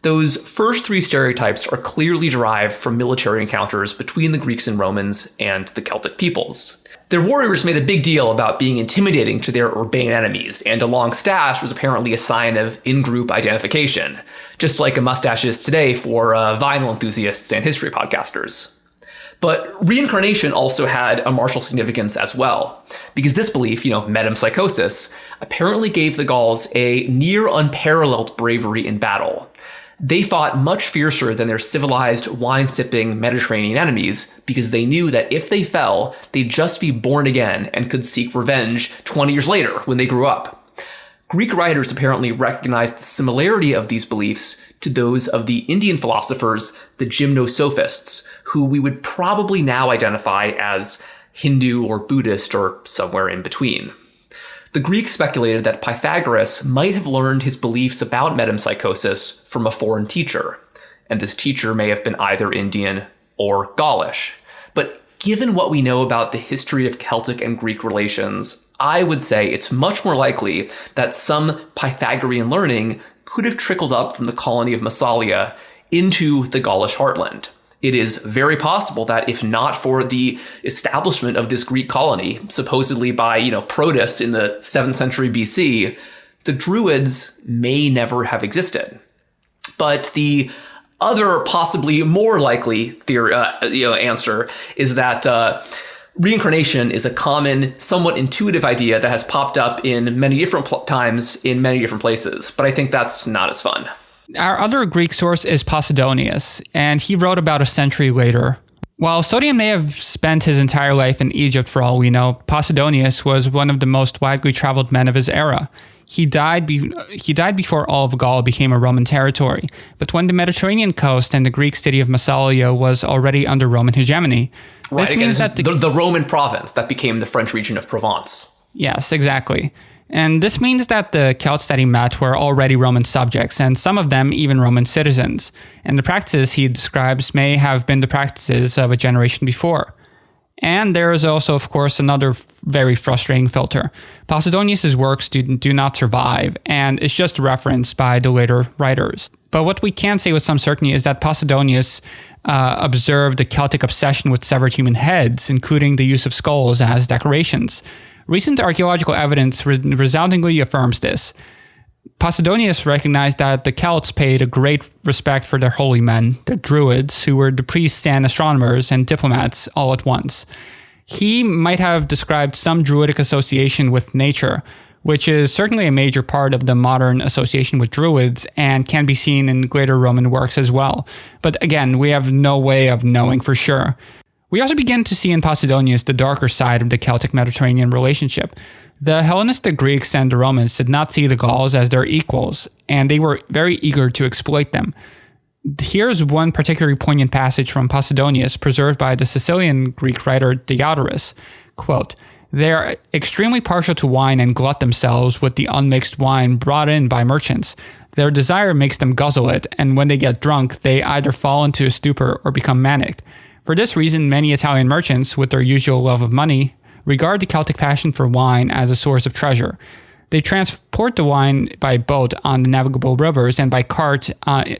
Those first three stereotypes are clearly derived from military encounters between the Greeks and Romans and the Celtic peoples. Their warriors made a big deal about being intimidating to their urbane enemies, and a long stash was apparently a sign of in-group identification, just like a mustache is today for vinyl enthusiasts and history podcasters. But reincarnation also had a martial significance as well, because this belief, metempsychosis, apparently gave the Gauls a near unparalleled bravery in battle. They fought much fiercer than their civilized, wine-sipping Mediterranean enemies because they knew that if they fell, they'd just be born again and could seek revenge 20 years later when they grew up. Greek writers apparently recognized the similarity of these beliefs to those of the Indian philosophers, the gymnosophists, who we would probably now identify as Hindu or Buddhist or somewhere in between. The Greeks speculated that Pythagoras might have learned his beliefs about metempsychosis from a foreign teacher, and this teacher may have been either Indian or Gaulish. But given what we know about the history of Celtic and Greek relations, I would say it's much more likely that some Pythagorean learning could have trickled up from the colony of Massalia into the Gaulish heartland. It is very possible that if not for the establishment of this Greek colony, supposedly by, Protus in the 7th century BC, the Druids may never have existed. But the other, possibly more likely answer is that reincarnation is a common, somewhat intuitive idea that has popped up in many different times in many different places. But I think that's not as fun. Our other Greek source is Posidonius, and he wrote about a century later. While Sodium may have spent his entire life in Egypt for all we know, Posidonius was one of the most widely traveled men of his era. He died before all of Gaul became a Roman territory, but when the Mediterranean coast and the Greek city of Massalia was already under Roman hegemony. Right, this means that the Roman province that became the French region of Provence. Yes, exactly. And this means that the Celts that he met were already Roman subjects, and some of them even Roman citizens. And the practices he describes may have been the practices of a generation before. And there is also, of course, another very frustrating filter. Posidonius' works do not survive, and it's just referenced by the later writers. But what we can say with some certainty is that Posidonius observed a Celtic obsession with severed human heads, including the use of skulls as decorations. Recent archaeological evidence resoundingly affirms this. Posidonius recognized that the Celts paid a great respect for their holy men, the druids, who were the priests and astronomers and diplomats all at once. He might have described some druidic association with nature, which is certainly a major part of the modern association with druids and can be seen in later Roman works as well. But again, we have no way of knowing for sure. We also begin to see in Posidonius the darker side of the Celtic-Mediterranean relationship. The Hellenistic Greeks and the Romans did not see the Gauls as their equals, and they were very eager to exploit them. Here's one particularly poignant passage from Posidonius, preserved by the Sicilian Greek writer Diodorus. Quote, "They are extremely partial to wine and glut themselves with the unmixed wine brought in by merchants. Their desire makes them guzzle it, and when they get drunk, they either fall into a stupor or become manic. For this reason, many Italian merchants, with their usual love of money, regard the Celtic passion for wine as a source of treasure. They transport the wine by boat on the navigable rivers and by cart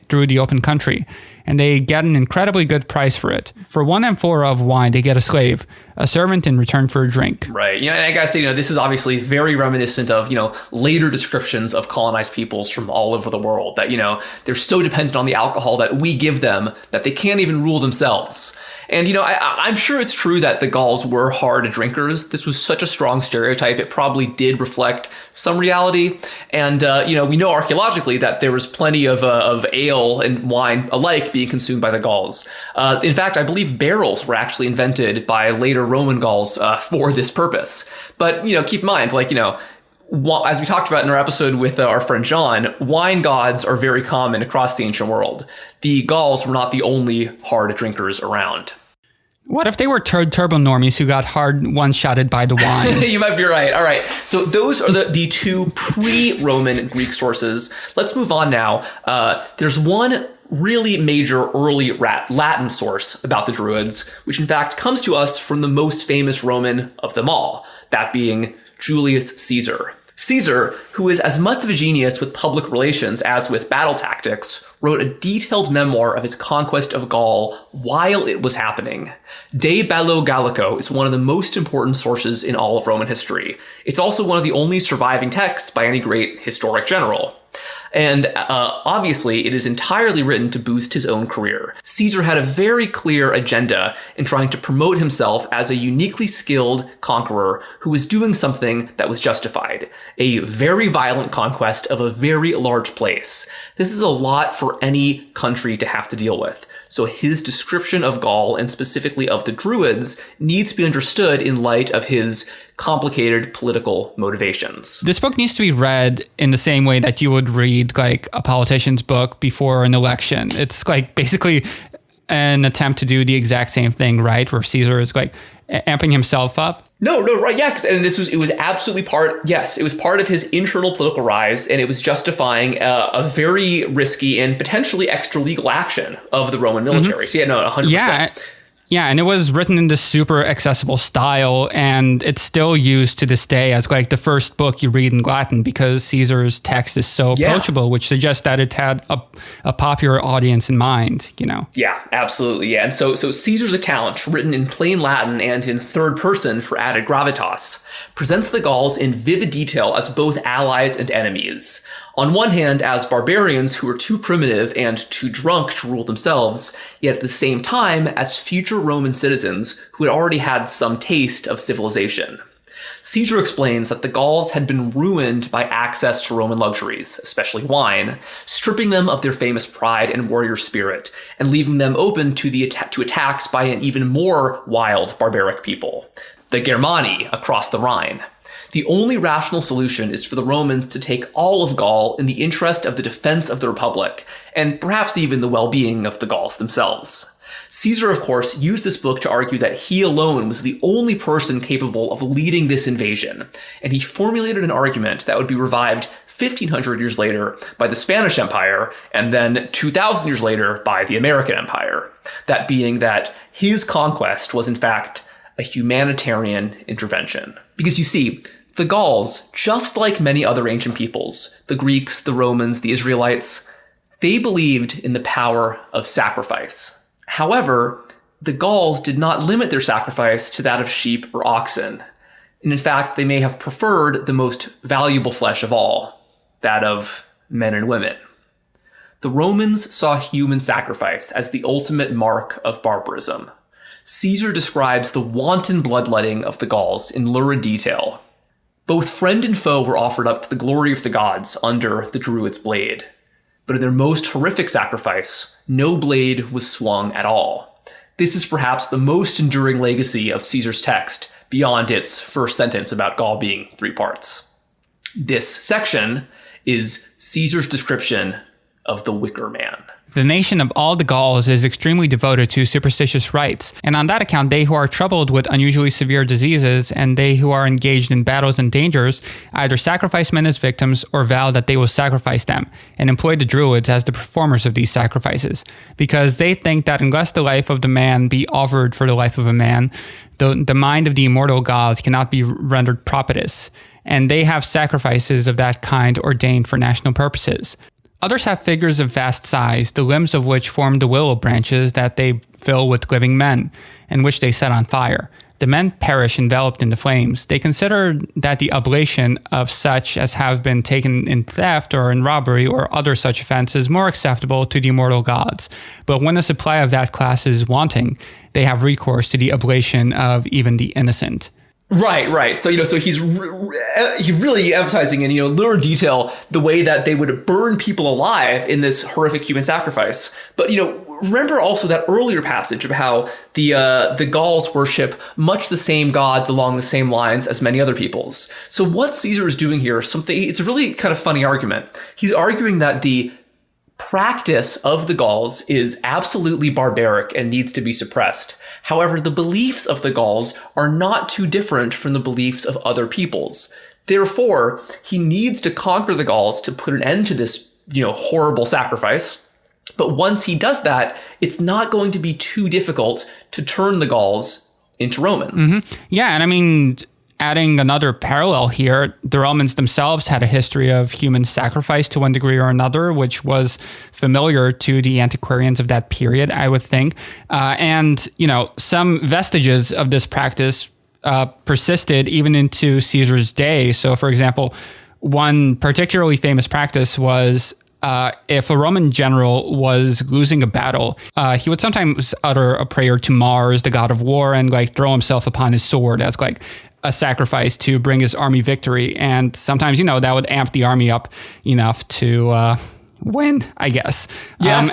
through the open country. and they get an incredibly good price for it. For 1 amphora of wine, they get a slave, a servant in return for a drink. Right. And I gotta say, this is obviously very reminiscent of, later descriptions of colonized peoples from all over the world that, they're so dependent on the alcohol that we give them that they can't even rule themselves. And, I'm sure it's true that the Gauls were hard drinkers. This was such a strong stereotype. It probably did reflect some reality. And, we know archaeologically that there was plenty of ale and wine alike being consumed by the Gauls. In fact, I believe barrels were actually invented by later Roman Gauls for this purpose. But, keep in mind, as we talked about in our episode with our friend John, wine gods are very common across the ancient world. The Gauls were not the only hard drinkers around. What if they were turbo normies who got hard one-shotted by the wine? You might be right. All right. So those are the two pre-Roman Greek sources. Let's move on now. There's one really major early Latin source about the Druids, which in fact comes to us from the most famous Roman of them all, that being Julius Caesar. Caesar, who is as much of a genius with public relations as with battle tactics, wrote a detailed memoir of his conquest of Gaul while it was happening. De Bello Gallico is one of the most important sources in all of Roman history. It's also one of the only surviving texts by any great historic general. And obviously, it is entirely written to boost his own career. Caesar had a very clear agenda in trying to promote himself as a uniquely skilled conqueror who was doing something that was justified, a very violent conquest of a very large place. This is a lot for any country to have to deal with. So his description of Gaul, and specifically of the Druids, needs to be understood in light of his complicated political motivations. This book needs to be read in the same way that you would read like a politician's book before an election. It's like basically an attempt to do the exact same thing, right? Where Caesar is like amping himself up. No, right, yeah, and it was absolutely it was part of his internal political rise, and it was justifying a very risky and potentially extra legal action of the Roman military. Mm-hmm. So 100%. Yeah, and it was written in this super accessible style, and it's still used to this day as like the first book you read in Latin because Caesar's text is so approachable, which suggests that it had a popular audience in mind, Yeah, absolutely, yeah. And so Caesar's account, written in plain Latin and in third person for added gravitas, presents the Gauls in vivid detail as both allies and enemies. On one hand, as barbarians who were too primitive and too drunk to rule themselves, yet at the same time as future Roman citizens who had already had some taste of civilization. Caesar explains that the Gauls had been ruined by access to Roman luxuries, especially wine, stripping them of their famous pride and warrior spirit, and leaving them open to attacks by an even more wild barbaric people, the Germani across the Rhine. The only rational solution is for the Romans to take all of Gaul in the interest of the defense of the Republic, and perhaps even the well-being of the Gauls themselves. Caesar, of course, used this book to argue that he alone was the only person capable of leading this invasion, and he formulated an argument that would be revived 1,500 years later by the Spanish Empire, and then 2,000 years later by the American Empire. That being that his conquest was, in fact, a humanitarian intervention. Because you see, the Gauls, just like many other ancient peoples, the Greeks, the Romans, the Israelites, they believed in the power of sacrifice. However, the Gauls did not limit their sacrifice to that of sheep or oxen. And in fact, they may have preferred the most valuable flesh of all, that of men and women. The Romans saw human sacrifice as the ultimate mark of barbarism. Caesar describes the wanton bloodletting of the Gauls in lurid detail. Both friend and foe were offered up to the glory of the gods under the Druid's blade. But in their most horrific sacrifice, no blade was swung at all. This is perhaps the most enduring legacy of Caesar's text, beyond its first sentence about Gaul being 3 parts. This section is Caesar's description of the Wicker Man. The nation of all the Gauls is extremely devoted to superstitious rites, and on that account they who are troubled with unusually severe diseases and they who are engaged in battles and dangers either sacrifice men as victims or vow that they will sacrifice them, and employ the Druids as the performers of these sacrifices, because they think that unless the life of the man be offered for the life of a man, the mind of the immortal gods cannot be rendered propitious, and they have sacrifices of that kind ordained for national purposes. Others have figures of vast size, the limbs of which form the willow branches that they fill with living men, and which they set on fire. The men perish enveloped in the flames. They consider that the oblation of such as have been taken in theft or in robbery or other such offenses more acceptable to the immortal gods. But when the supply of that class is wanting, they have recourse to the oblation of even the innocent. Right. So, so he's really emphasizing in, literal detail the way that they would burn people alive in this horrific human sacrifice. But, remember also that earlier passage of how the Gauls worship much the same gods along the same lines as many other peoples. So what Caesar is doing here is something, it's a really kind of funny argument. He's arguing that the practice of the Gauls is absolutely barbaric and needs to be suppressed. However, the beliefs of the Gauls are not too different from the beliefs of other peoples. Therefore, he needs to conquer the Gauls to put an end to this, horrible sacrifice. But once he does that, it's not going to be too difficult to turn the Gauls into Romans. Mm-hmm. Yeah, and adding another parallel here, the Romans themselves had a history of human sacrifice to one degree or another, which was familiar to the antiquarians of that period, I would think. And some vestiges of this practice persisted even into Caesar's day. So, for example, one particularly famous practice was if a Roman general was losing a battle, he would sometimes utter a prayer to Mars, the god of war, and throw himself upon his sword as a sacrifice to bring his army victory. And sometimes, that would amp the army up enough to win, I guess. No,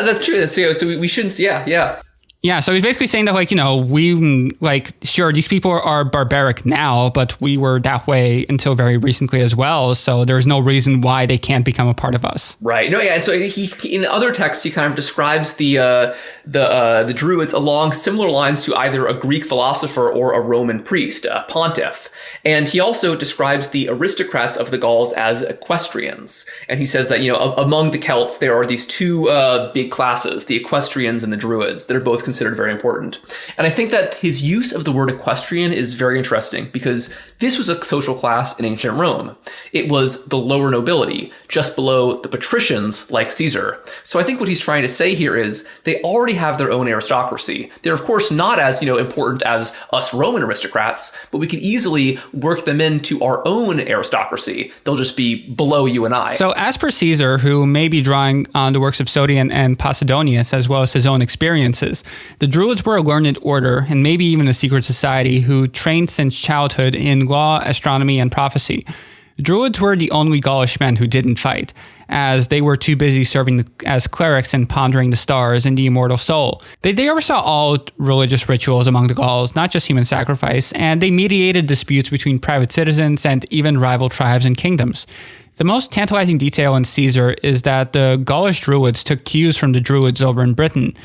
that's true. So we shouldn't, yeah. Yeah, so he's basically saying that, sure, these people are barbaric now, but we were that way until very recently as well, so there's no reason why they can't become a part of us. Right. No, yeah, and so he in other texts, he kind of describes the Druids along similar lines to either a Greek philosopher or a Roman priest, a pontiff. And he also describes the aristocrats of the Gauls as equestrians. And he says that, among the Celts, there are these two big classes, the equestrians and the Druids, that are both considered very important. And I think that his use of the word equestrian is very interesting because this was a social class in ancient Rome. It was the lower nobility, just below the patricians like Caesar. So I think what he's trying to say here is they already have their own aristocracy. They're of course not as, important as us Roman aristocrats, but we can easily work them into our own aristocracy. They'll just be below you and I. So as per Caesar, who may be drawing on the works of Sodian and Posidonius as well as his own experiences, the Druids were a learned order and maybe even a secret society who trained since childhood in law, astronomy, and prophecy. The Druids were the only Gaulish men who didn't fight, as they were too busy serving as clerics and pondering the stars and the immortal soul. They oversaw all religious rituals among the Gauls, not just human sacrifice, and they mediated disputes between private citizens and even rival tribes and kingdoms. The most tantalizing detail in Caesar is that the Gaulish Druids took cues from the Druids over in Britain.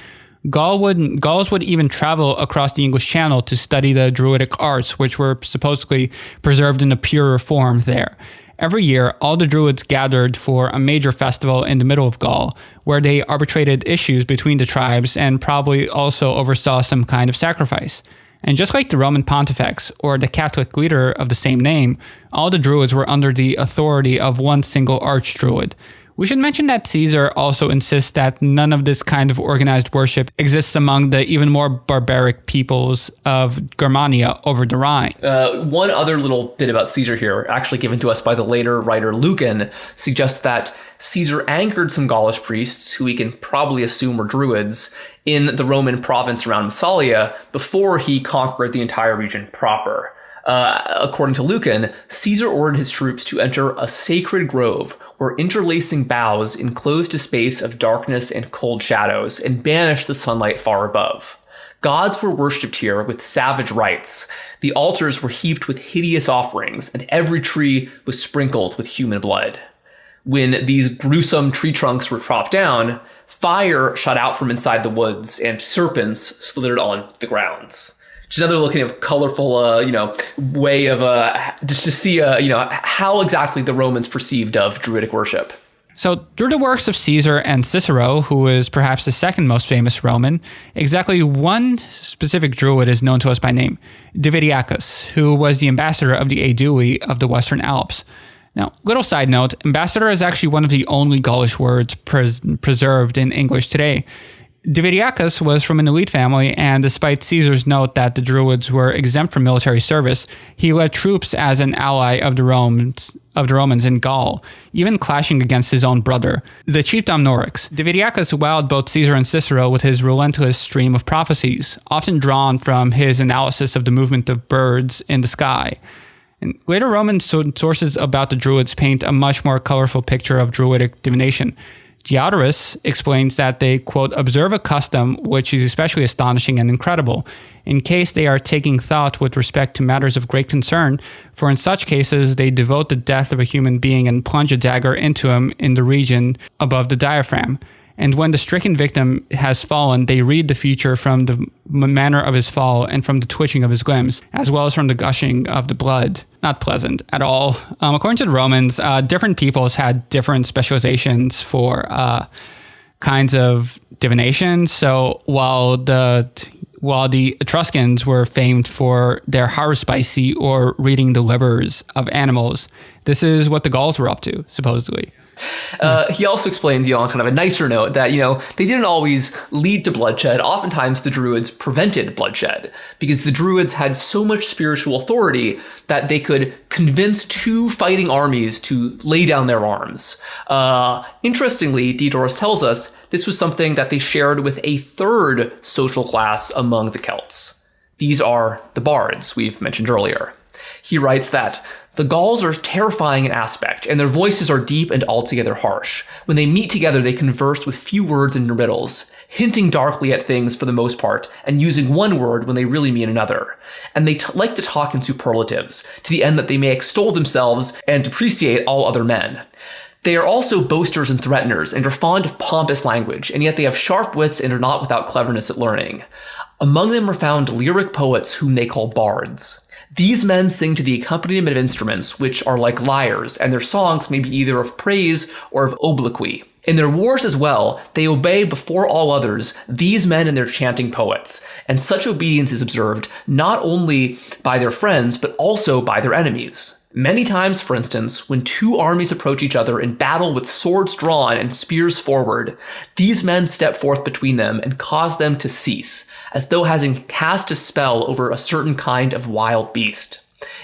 Gauls would even travel across the English Channel to study the Druidic arts, which were supposedly preserved in a purer form there. Every year, all the Druids gathered for a major festival in the middle of Gaul, where they arbitrated issues between the tribes and probably also oversaw some kind of sacrifice. And just like the Roman pontifex or the Catholic leader of the same name, all the Druids were under the authority of one single archdruid. We should mention that Caesar also insists that none of this kind of organized worship exists among the even more barbaric peoples of Germania over the Rhine. One other little bit about Caesar here, actually given to us by the later writer Lucan, suggests that Caesar anchored some Gaulish priests, who we can probably assume were Druids, in the Roman province around Massalia before he conquered the entire region proper. According to Lucan, Caesar ordered his troops to enter a sacred grove where interlacing boughs enclosed a space of darkness and cold shadows and banished the sunlight far above. Gods were worshipped here with savage rites. The altars were heaped with hideous offerings, and every tree was sprinkled with human blood. When these gruesome tree trunks were chopped down, fire shot out from inside the woods and serpents slithered on the grounds. Just another little kind of colorful, way of just to see, how exactly the Romans perceived of Druidic worship. So through the works of Caesar and Cicero, who is perhaps the second most famous Roman, exactly one specific Druid is known to us by name, Divitiacus, who was the ambassador of the Aedui of the Western Alps. Now, little side note, ambassador is actually one of the only Gaulish words preserved in English today. Divitiacus was from an elite family, and despite Caesar's note that the Druids were exempt from military service, he led troops as an ally of the Romans in Gaul, even clashing against his own brother, the chieftain Norix. Divitiacus wowed both Caesar and Cicero with his relentless stream of prophecies, often drawn from his analysis of the movement of birds in the sky. And later Roman sources about the Druids paint a much more colorful picture of Druidic divination. Diodorus explains that they, quote, observe a custom which is especially astonishing and incredible, in case they are taking thought with respect to matters of great concern, for in such cases they devote the death of a human being and plunge a dagger into him in the region above the diaphragm. And when the stricken victim has fallen, they read the future from the manner of his fall and from the twitching of his limbs, as well as from the gushing of the blood. Not pleasant at all. According to the Romans, different peoples had different specializations for kinds of divination. So while the Etruscans were famed for their haruspicy or reading the livers of animals, this is what the Gauls were up to, supposedly. He also explains, on kind of a nicer note that, they didn't always lead to bloodshed. Oftentimes the Druids prevented bloodshed because the Druids had so much spiritual authority that they could convince two fighting armies to lay down their arms. Interestingly, Diodorus tells us this was something that they shared with a third social class among the Celts. These are the bards we've mentioned earlier. He writes that the Gauls are terrifying in aspect, and their voices are deep and altogether harsh. When they meet together, they converse with few words and riddles, hinting darkly at things for the most part, and using one word when they really mean another. And they like to talk in superlatives, to the end that they may extol themselves and depreciate all other men. They are also boasters and threateners, and are fond of pompous language, and yet they have sharp wits and are not without cleverness at learning. Among them are found lyric poets whom they call bards. These men sing to the accompaniment of instruments, which are like lyres, and their songs may be either of praise or of obloquy. In their wars as well, they obey before all others these men and their chanting poets, and such obedience is observed not only by their friends, but also by their enemies. Many times, for instance, when two armies approach each other in battle with swords drawn and spears forward, these men step forth between them and cause them to cease, as though having cast a spell over a certain kind of wild beast.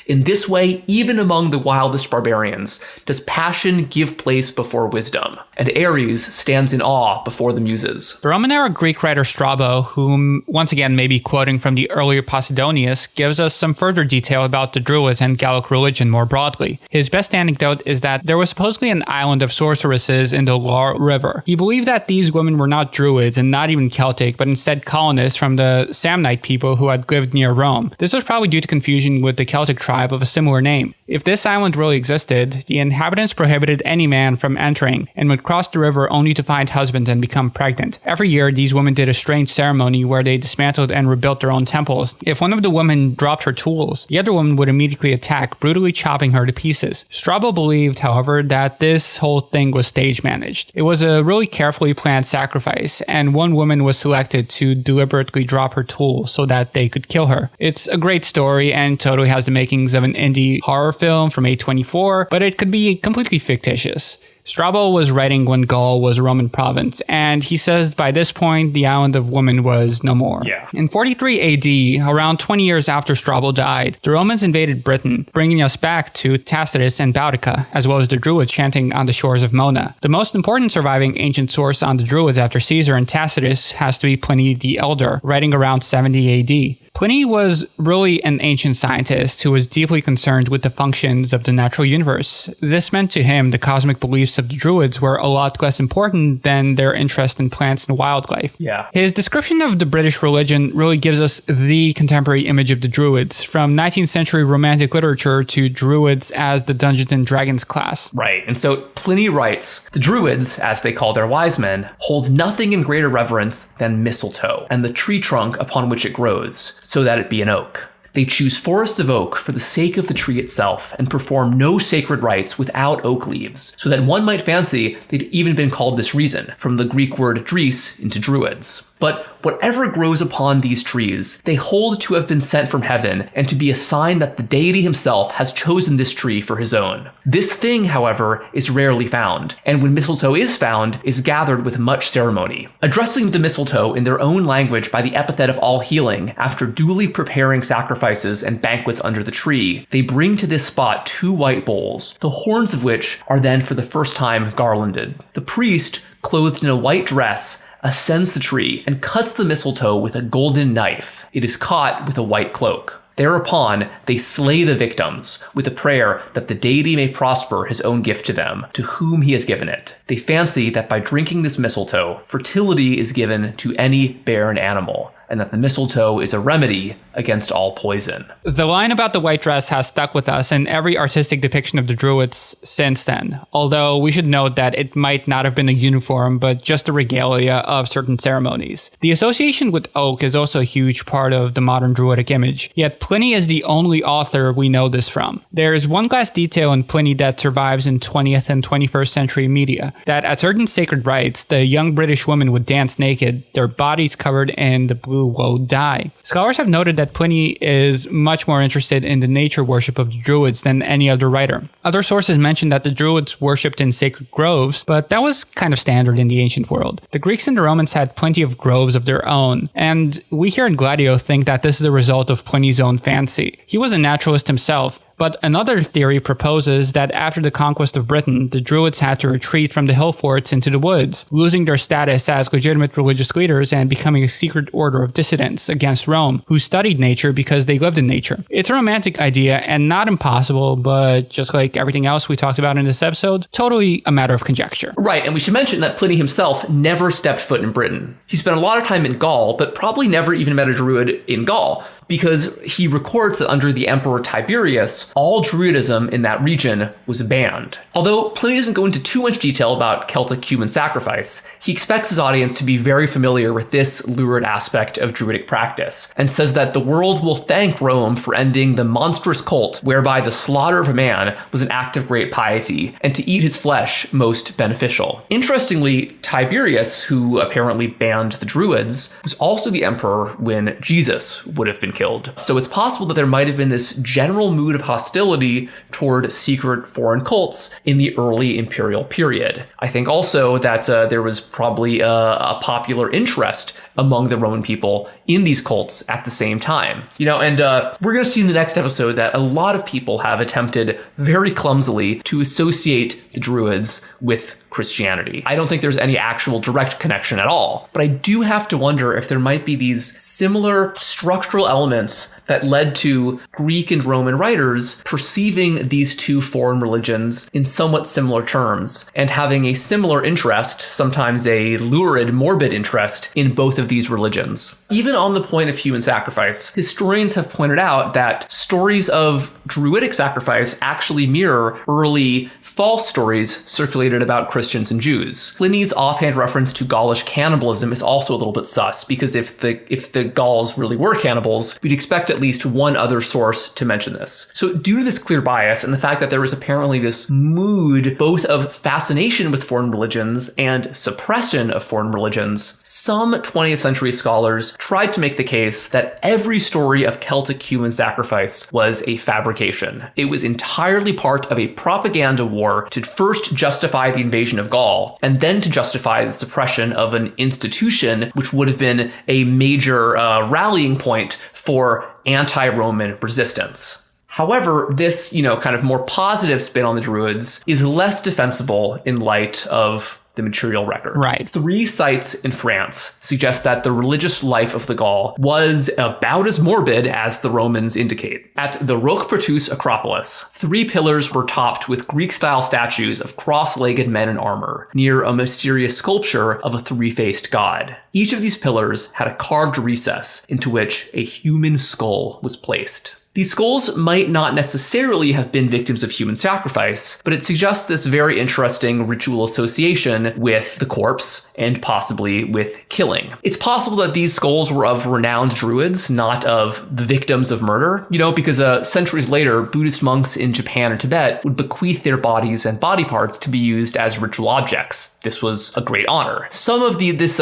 In this way, even among the wildest barbarians, does passion give place before wisdom, and Ares stands in awe before the Muses. The Roman-era Greek writer Strabo, whom once again may be quoting from the earlier Posidonius, gives us some further detail about the Druids and Gallic religion more broadly. His best anecdote is that there was supposedly an island of sorceresses in the Loire River. He believed that these women were not Druids and not even Celtic, but instead colonists from the Samnite people who had lived near Rome. This was probably due to confusion with the Celtic tribe of a similar name. If this island really existed, the inhabitants prohibited any man from entering and would cross the river only to find husbands and become pregnant. Every year, these women did a strange ceremony where they dismantled and rebuilt their own temples. If one of the women dropped her tools, the other woman would immediately attack, brutally chopping her to pieces. Strabo believed, however, that this whole thing was stage managed. It was a really carefully planned sacrifice, and one woman was selected to deliberately drop her tools so that they could kill her. It's a great story and totally has the makings of an indie horror film from A24, but it could be completely fictitious. Strabo was writing when Gaul was a Roman province, and he says by this point the island of women was no more. In 43 AD, around 20 years after Strabo died, the Romans invaded Britain, bringing us back to Tacitus and Boudica, as well as the Druids chanting on the shores of Mona. The most important surviving ancient source on the Druids after Caesar and Tacitus has to be Pliny the Elder, writing around 70 AD. Pliny was really an ancient scientist who was deeply concerned with the functions of the natural universe. This meant to him the cosmic beliefs of the Druids were a lot less important than their interest in plants and wildlife. His description of the British religion really gives us the contemporary image of the Druids, from 19th century romantic literature to Druids as the Dungeons and Dragons class. Right, and so Pliny writes, the Druids, as they call their wise men, hold nothing in greater reverence than mistletoe, and the tree trunk upon which it grows, so that it be an oak. They choose forests of oak for the sake of the tree itself, and perform no sacred rites without oak leaves, so that one might fancy they'd even been called this reason, from the Greek word dris into Druids. But whatever grows upon these trees, they hold to have been sent from heaven and to be a sign that the deity himself has chosen this tree for his own. This thing, however, is rarely found, and when mistletoe is found, is gathered with much ceremony. Addressing the mistletoe in their own language by the epithet of all healing, after duly preparing sacrifices and banquets under the tree, they bring to this spot 2 white bowls, the horns of which are then for the first time garlanded. The priest, clothed in a white dress, ascends the tree and cuts the mistletoe with a golden knife. It is caught with a white cloak. Thereupon, they slay the victims with a prayer that the deity may prosper his own gift to them, to whom he has given it. They fancy that by drinking this mistletoe, fertility is given to any barren animal, and that the mistletoe is a remedy against all poison. The line about the white dress has stuck with us in every artistic depiction of the Druids since then, although we should note that it might not have been a uniform, but just a regalia of certain ceremonies. The association with oak is also a huge part of the modern Druidic image, yet Pliny is the only author we know this from. There is one last detail in Pliny that survives in 20th and 21st century media, that at certain sacred rites, the young British women would dance naked, their bodies covered in the blue woad dye. Scholars have noted that Pliny is much more interested in the nature worship of the Druids than any other writer. Other sources mention that the Druids worshipped in sacred groves, but that was kind of standard in the ancient world. The Greeks and the Romans had plenty of groves of their own, and we here in Gladio think that this is a result of Pliny's own fancy. He was a naturalist himself, but another theory proposes that after the conquest of Britain, the Druids had to retreat from the hill forts into the woods, losing their status as legitimate religious leaders and becoming a secret order of dissidents against Rome, who studied nature because they lived in nature. It's a romantic idea and not impossible, but just like everything else we talked about in this episode, totally a matter of conjecture. Right, and we should mention that Pliny himself never stepped foot in Britain. He spent a lot of time in Gaul, but probably never even met a Druid in Gaul, because he records that under the Emperor Tiberius, all Druidism in that region was banned. Although Pliny doesn't go into too much detail about Celtic human sacrifice, he expects his audience to be very familiar with this lurid aspect of Druidic practice, and says that the world will thank Rome for ending the monstrous cult whereby the slaughter of a man was an act of great piety, and to eat his flesh most beneficial. Interestingly, Tiberius, who apparently banned the Druids, was also the emperor when Jesus would have been killed. So it's possible that there might have been this general mood of hostility toward secret foreign cults in the early imperial period. I think also that there was probably a popular interest among the Roman people in these cults at the same time. And we're going to see in the next episode that a lot of people have attempted very clumsily to associate the Druids with Christianity. I don't think there's any actual direct connection at all, but I do have to wonder if there might be these similar structural elements that led to Greek and Roman writers perceiving these two foreign religions in somewhat similar terms and having a similar interest, sometimes a lurid, morbid interest, in both of these religions. Even on the point of human sacrifice, historians have pointed out that stories of Druidic sacrifice actually mirror early false stories circulated about Christians and Jews. Pliny's offhand reference to Gaulish cannibalism is also a little bit sus, because if the Gauls really were cannibals, we'd expect at least one other source to mention this. So due to this clear bias and the fact that there was apparently this mood both of fascination with foreign religions and suppression of foreign religions, some 20th century scholars tried to make the case that every story of Celtic human sacrifice was a fabrication. It was entirely part of a propaganda war to first justify the invasion of Gaul, and then to justify the suppression of an institution which would have been a major rallying point for anti-Roman resistance. However, this, kind of more positive spin on the Druids is less defensible in light of the material record. Right. 3 sites in France suggest that the religious life of the Gaul was about as morbid as the Romans indicate. At the Roquepertus Acropolis, 3 pillars were topped with Greek-style statues of cross-legged men in armor, near a mysterious sculpture of a 3-faced god. Each of these pillars had a carved recess into which a human skull was placed. These skulls might not necessarily have been victims of human sacrifice, but it suggests this very interesting ritual association with the corpse and possibly with killing. It's possible that these skulls were of renowned druids, not of the victims of murder, because centuries later, Buddhist monks in Japan and Tibet would bequeath their bodies and body parts to be used as ritual objects. This was a great honor. Some of this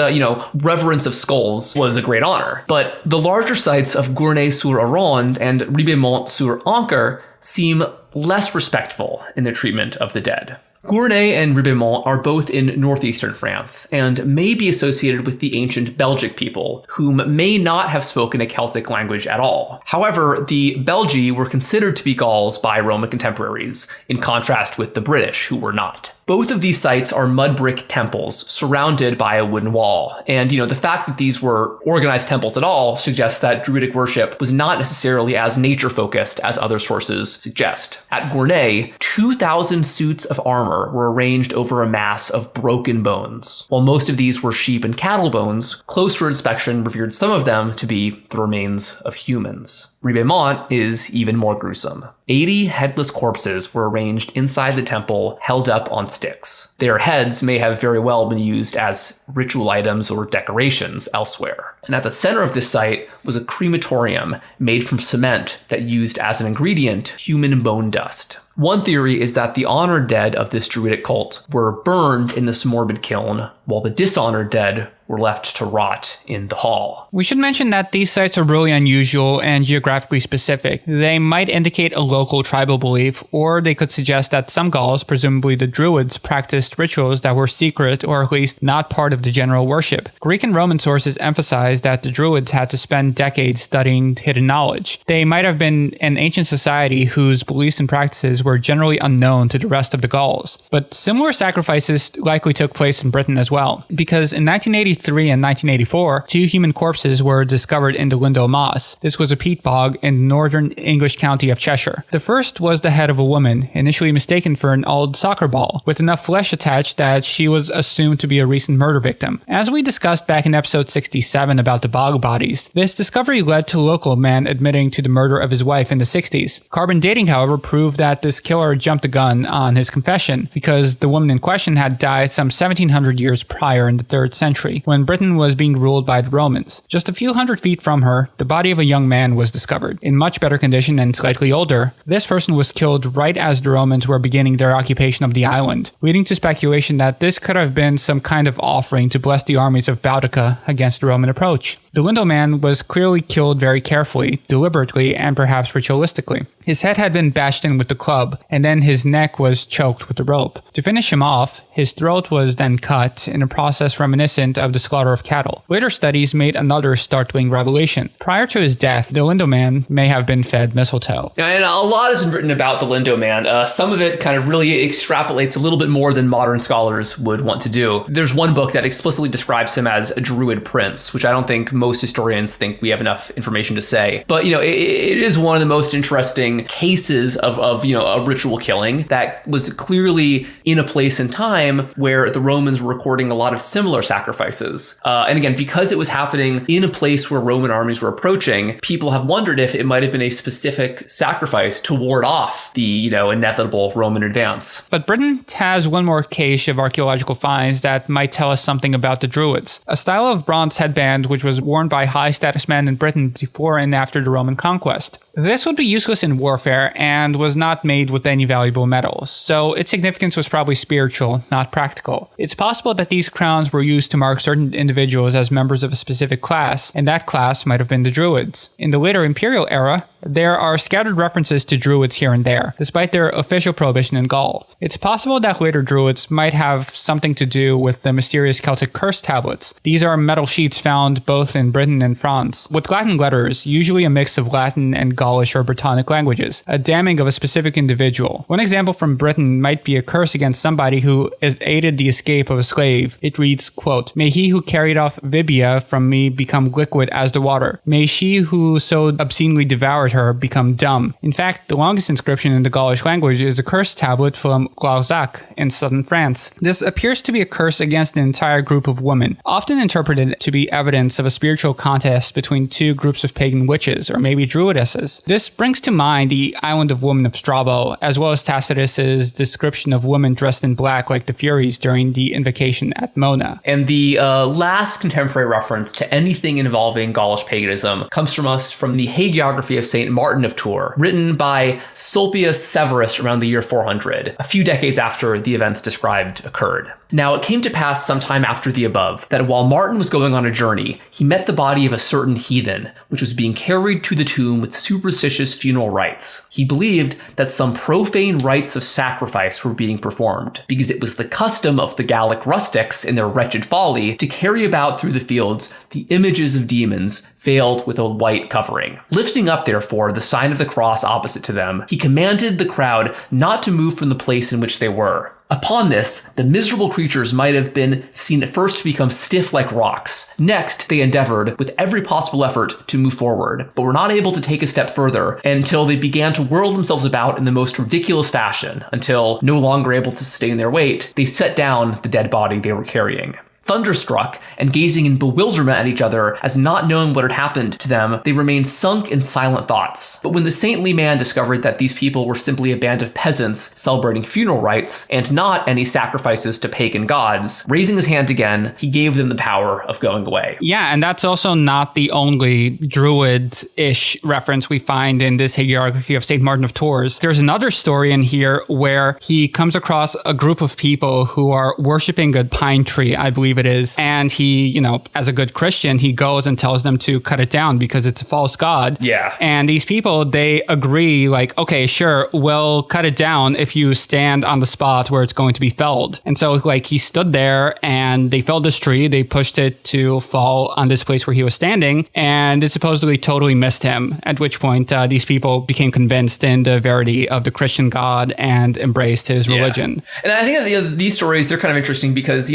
reverence of skulls was a great honor, but the larger sites of Gournay-sur-Aronde and Ribemont-sur-Ancre seem less respectful in their treatment of the dead. Gournay and Ribemont are both in northeastern France and may be associated with the ancient Belgic people, whom may not have spoken a Celtic language at all. However, the Belgi were considered to be Gauls by Roman contemporaries, in contrast with the British, who were not. Both of these sites are mud brick temples surrounded by a wooden wall. And, the fact that these were organized temples at all suggests that Druidic worship was not necessarily as nature-focused as other sources suggest. At Gournay, 2,000 suits of armor were arranged over a mass of broken bones. While most of these were sheep and cattle bones, closer inspection revealed some of them to be the remains of humans. Ribemont is even more gruesome. 80 headless corpses were arranged inside the temple, held up on sticks. Their heads may have very well been used as ritual items or decorations elsewhere. And at the center of this site was a crematorium made from cement that used as an ingredient human bone dust. One theory is that the honored dead of this druidic cult were burned in this morbid kiln, while the dishonored dead were left to rot in the hall. We should mention that these sites are really unusual and geographically specific. They might indicate a local tribal belief, or they could suggest that some Gauls, presumably the Druids, practiced rituals that were secret or at least not part of the general worship. Greek and Roman sources emphasize that the Druids had to spend decades studying hidden knowledge. They might have been an ancient society whose beliefs and practices were generally unknown to the rest of the Gauls. But similar sacrifices likely took place in Britain as well, because in 1983 and 1984, 2 human corpses were discovered in the Lindo Moss. This was a peat bog in the northern English county of Cheshire. The first was the head of a woman, initially mistaken for an old soccer ball, with enough flesh attached that she was assumed to be a recent murder victim. As we discussed back in episode 67 about the bog bodies, this discovery led to a local man admitting to the murder of his wife in the 60s. Carbon dating, however, proved that this killer jumped the gun on his confession, because the woman in question had died some 1700 years prior in the 3rd century, when Britain was being ruled by the Romans. Just a few hundred feet from her, the body of a young man was discovered. In much better condition and slightly older, this person was killed right as the Romans were beginning their occupation of the island, leading to speculation that this could have been some kind of offering to bless the armies of Boudica against the Roman approach. The Lindo man was clearly killed very carefully, deliberately, and perhaps ritualistically. His head had been bashed in with the club, and then his neck was choked with the rope. To finish him off, his throat was then cut in a process reminiscent of the slaughter of cattle. Later studies made another startling revelation. Prior to his death, the Lindo man may have been fed mistletoe. And a lot has been written about the Lindo man. Some of it kind of really extrapolates a little bit more than modern scholars would want to do. There's one book that explicitly describes him as a druid prince, which I don't think most historians think we have enough information to say. But, it is one of the most interesting cases of a ritual killing that was clearly in a place and time where the Romans were recording a lot of similar sacrifices. And again, because it was happening in a place where Roman armies were approaching, people have wondered if it might have been a specific sacrifice to ward off the, inevitable Roman advance. But Britain has one more cache of archaeological finds that might tell us something about the Druids. A style of bronze headband which was worn by high-status men in Britain before and after the Roman conquest. This would be useless in warfare and was not made with any valuable metals, so its significance was probably spiritual, not practical. It's possible that these crowns were used to mark certain individuals as members of a specific class, and that class might have been the Druids. In the later imperial era, there are scattered references to Druids here and there, despite their official prohibition in Gaul. It's possible that later Druids might have something to do with the mysterious Celtic curse tablets. These are metal sheets found both in Britain and France, with Latin letters, usually a mix of Latin and Gaulish or Brittonic languages, a damning of a specific individual. One example from Britain might be a curse against somebody who aided the escape of a slave. It reads, quote, "May he who carried off Vibia from me become liquid as the water. May she who so obscenely devoured her become dumb. In fact, the longest inscription in the Gaulish language is a curse tablet from Glauzac in southern France. This appears to be a curse against an entire group of women, often interpreted to be evidence of a spiritual contest between two groups of pagan witches, or maybe druidesses. This brings to mind the Island of Women of Strabo, as well as Tacitus's description of women dressed in black like the Furies during the invocation at Mona. And the last contemporary reference to anything involving Gaulish paganism comes from the hagiography of St. Martin of Tours, written by Sulpius Severus around the year 400, a few decades after the events described occurred. Now, it came to pass sometime after the above that while Martin was going on a journey, he met the body of a certain heathen, which was being carried to the tomb with superstitious funeral rites. He believed that some profane rites of sacrifice were being performed, because it was the custom of the Gallic rustics in their wretched folly to carry about through the fields the images of demons veiled with a white covering. Lifting up, therefore, the sign of the cross opposite to them, he commanded the crowd not to move from the place in which they were. Upon this, the miserable creatures might have been seen at first to become stiff like rocks. Next, they endeavored, with every possible effort, to move forward, but were not able to take a step further until they began to whirl themselves about in the most ridiculous fashion, until, no longer able to sustain their weight, they set down the dead body they were carrying. Thunderstruck and gazing in bewilderment at each other as not knowing what had happened to them, they remained sunk in silent thoughts. But when the saintly man discovered that these people were simply a band of peasants celebrating funeral rites and not any sacrifices to pagan gods, raising his hand again, he gave them the power of going away. Yeah, and that's also not the only druid-ish reference we find in this hagiography of St. Martin of Tours. There's another story in here where he comes across a group of people who are worshiping a pine tree, I believe it is. And he, as a good Christian, he goes and tells them to cut it down because it's a false god. Yeah. And these people, they agree like, okay, sure, we'll cut it down if you stand on the spot where it's going to be felled. And so like he stood there and they felled this tree. They pushed it to fall on this place where he was standing. And it supposedly totally missed him. At which point these people became convinced in the verity of the Christian God and embraced his religion. And I think that these stories, they're kind of interesting because,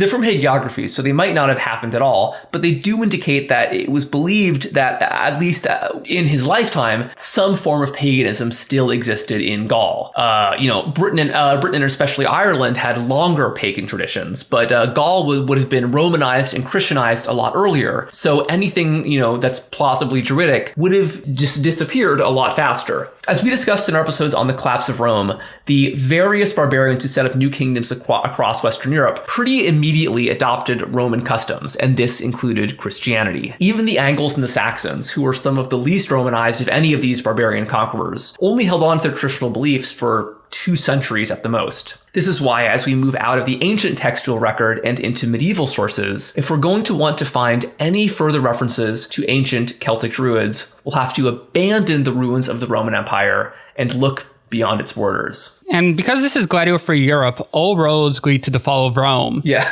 they're from hagiographies, so they might not have happened at all, but they do indicate that it was believed that, at least in his lifetime, some form of paganism still existed in Gaul. Britain and especially Ireland had longer pagan traditions, but Gaul would have been Romanized and Christianized a lot earlier, so anything, that's plausibly Druidic would have just disappeared a lot faster. As we discussed in our episodes on the collapse of Rome, the various barbarians who set up new kingdoms across Western Europe pretty immediately adopted Roman customs, and this included Christianity. Even the Angles and the Saxons, who were some of the least Romanized of any of these barbarian conquerors, only held on to their traditional beliefs for 2 centuries at the most. This is why, as we move out of the ancient textual record and into medieval sources, if we're going to want to find any further references to ancient Celtic Druids, we'll have to abandon the ruins of the Roman Empire and look beyond its borders. And because this is Gladio Free Europe, all roads lead to the fall of Rome. Yeah.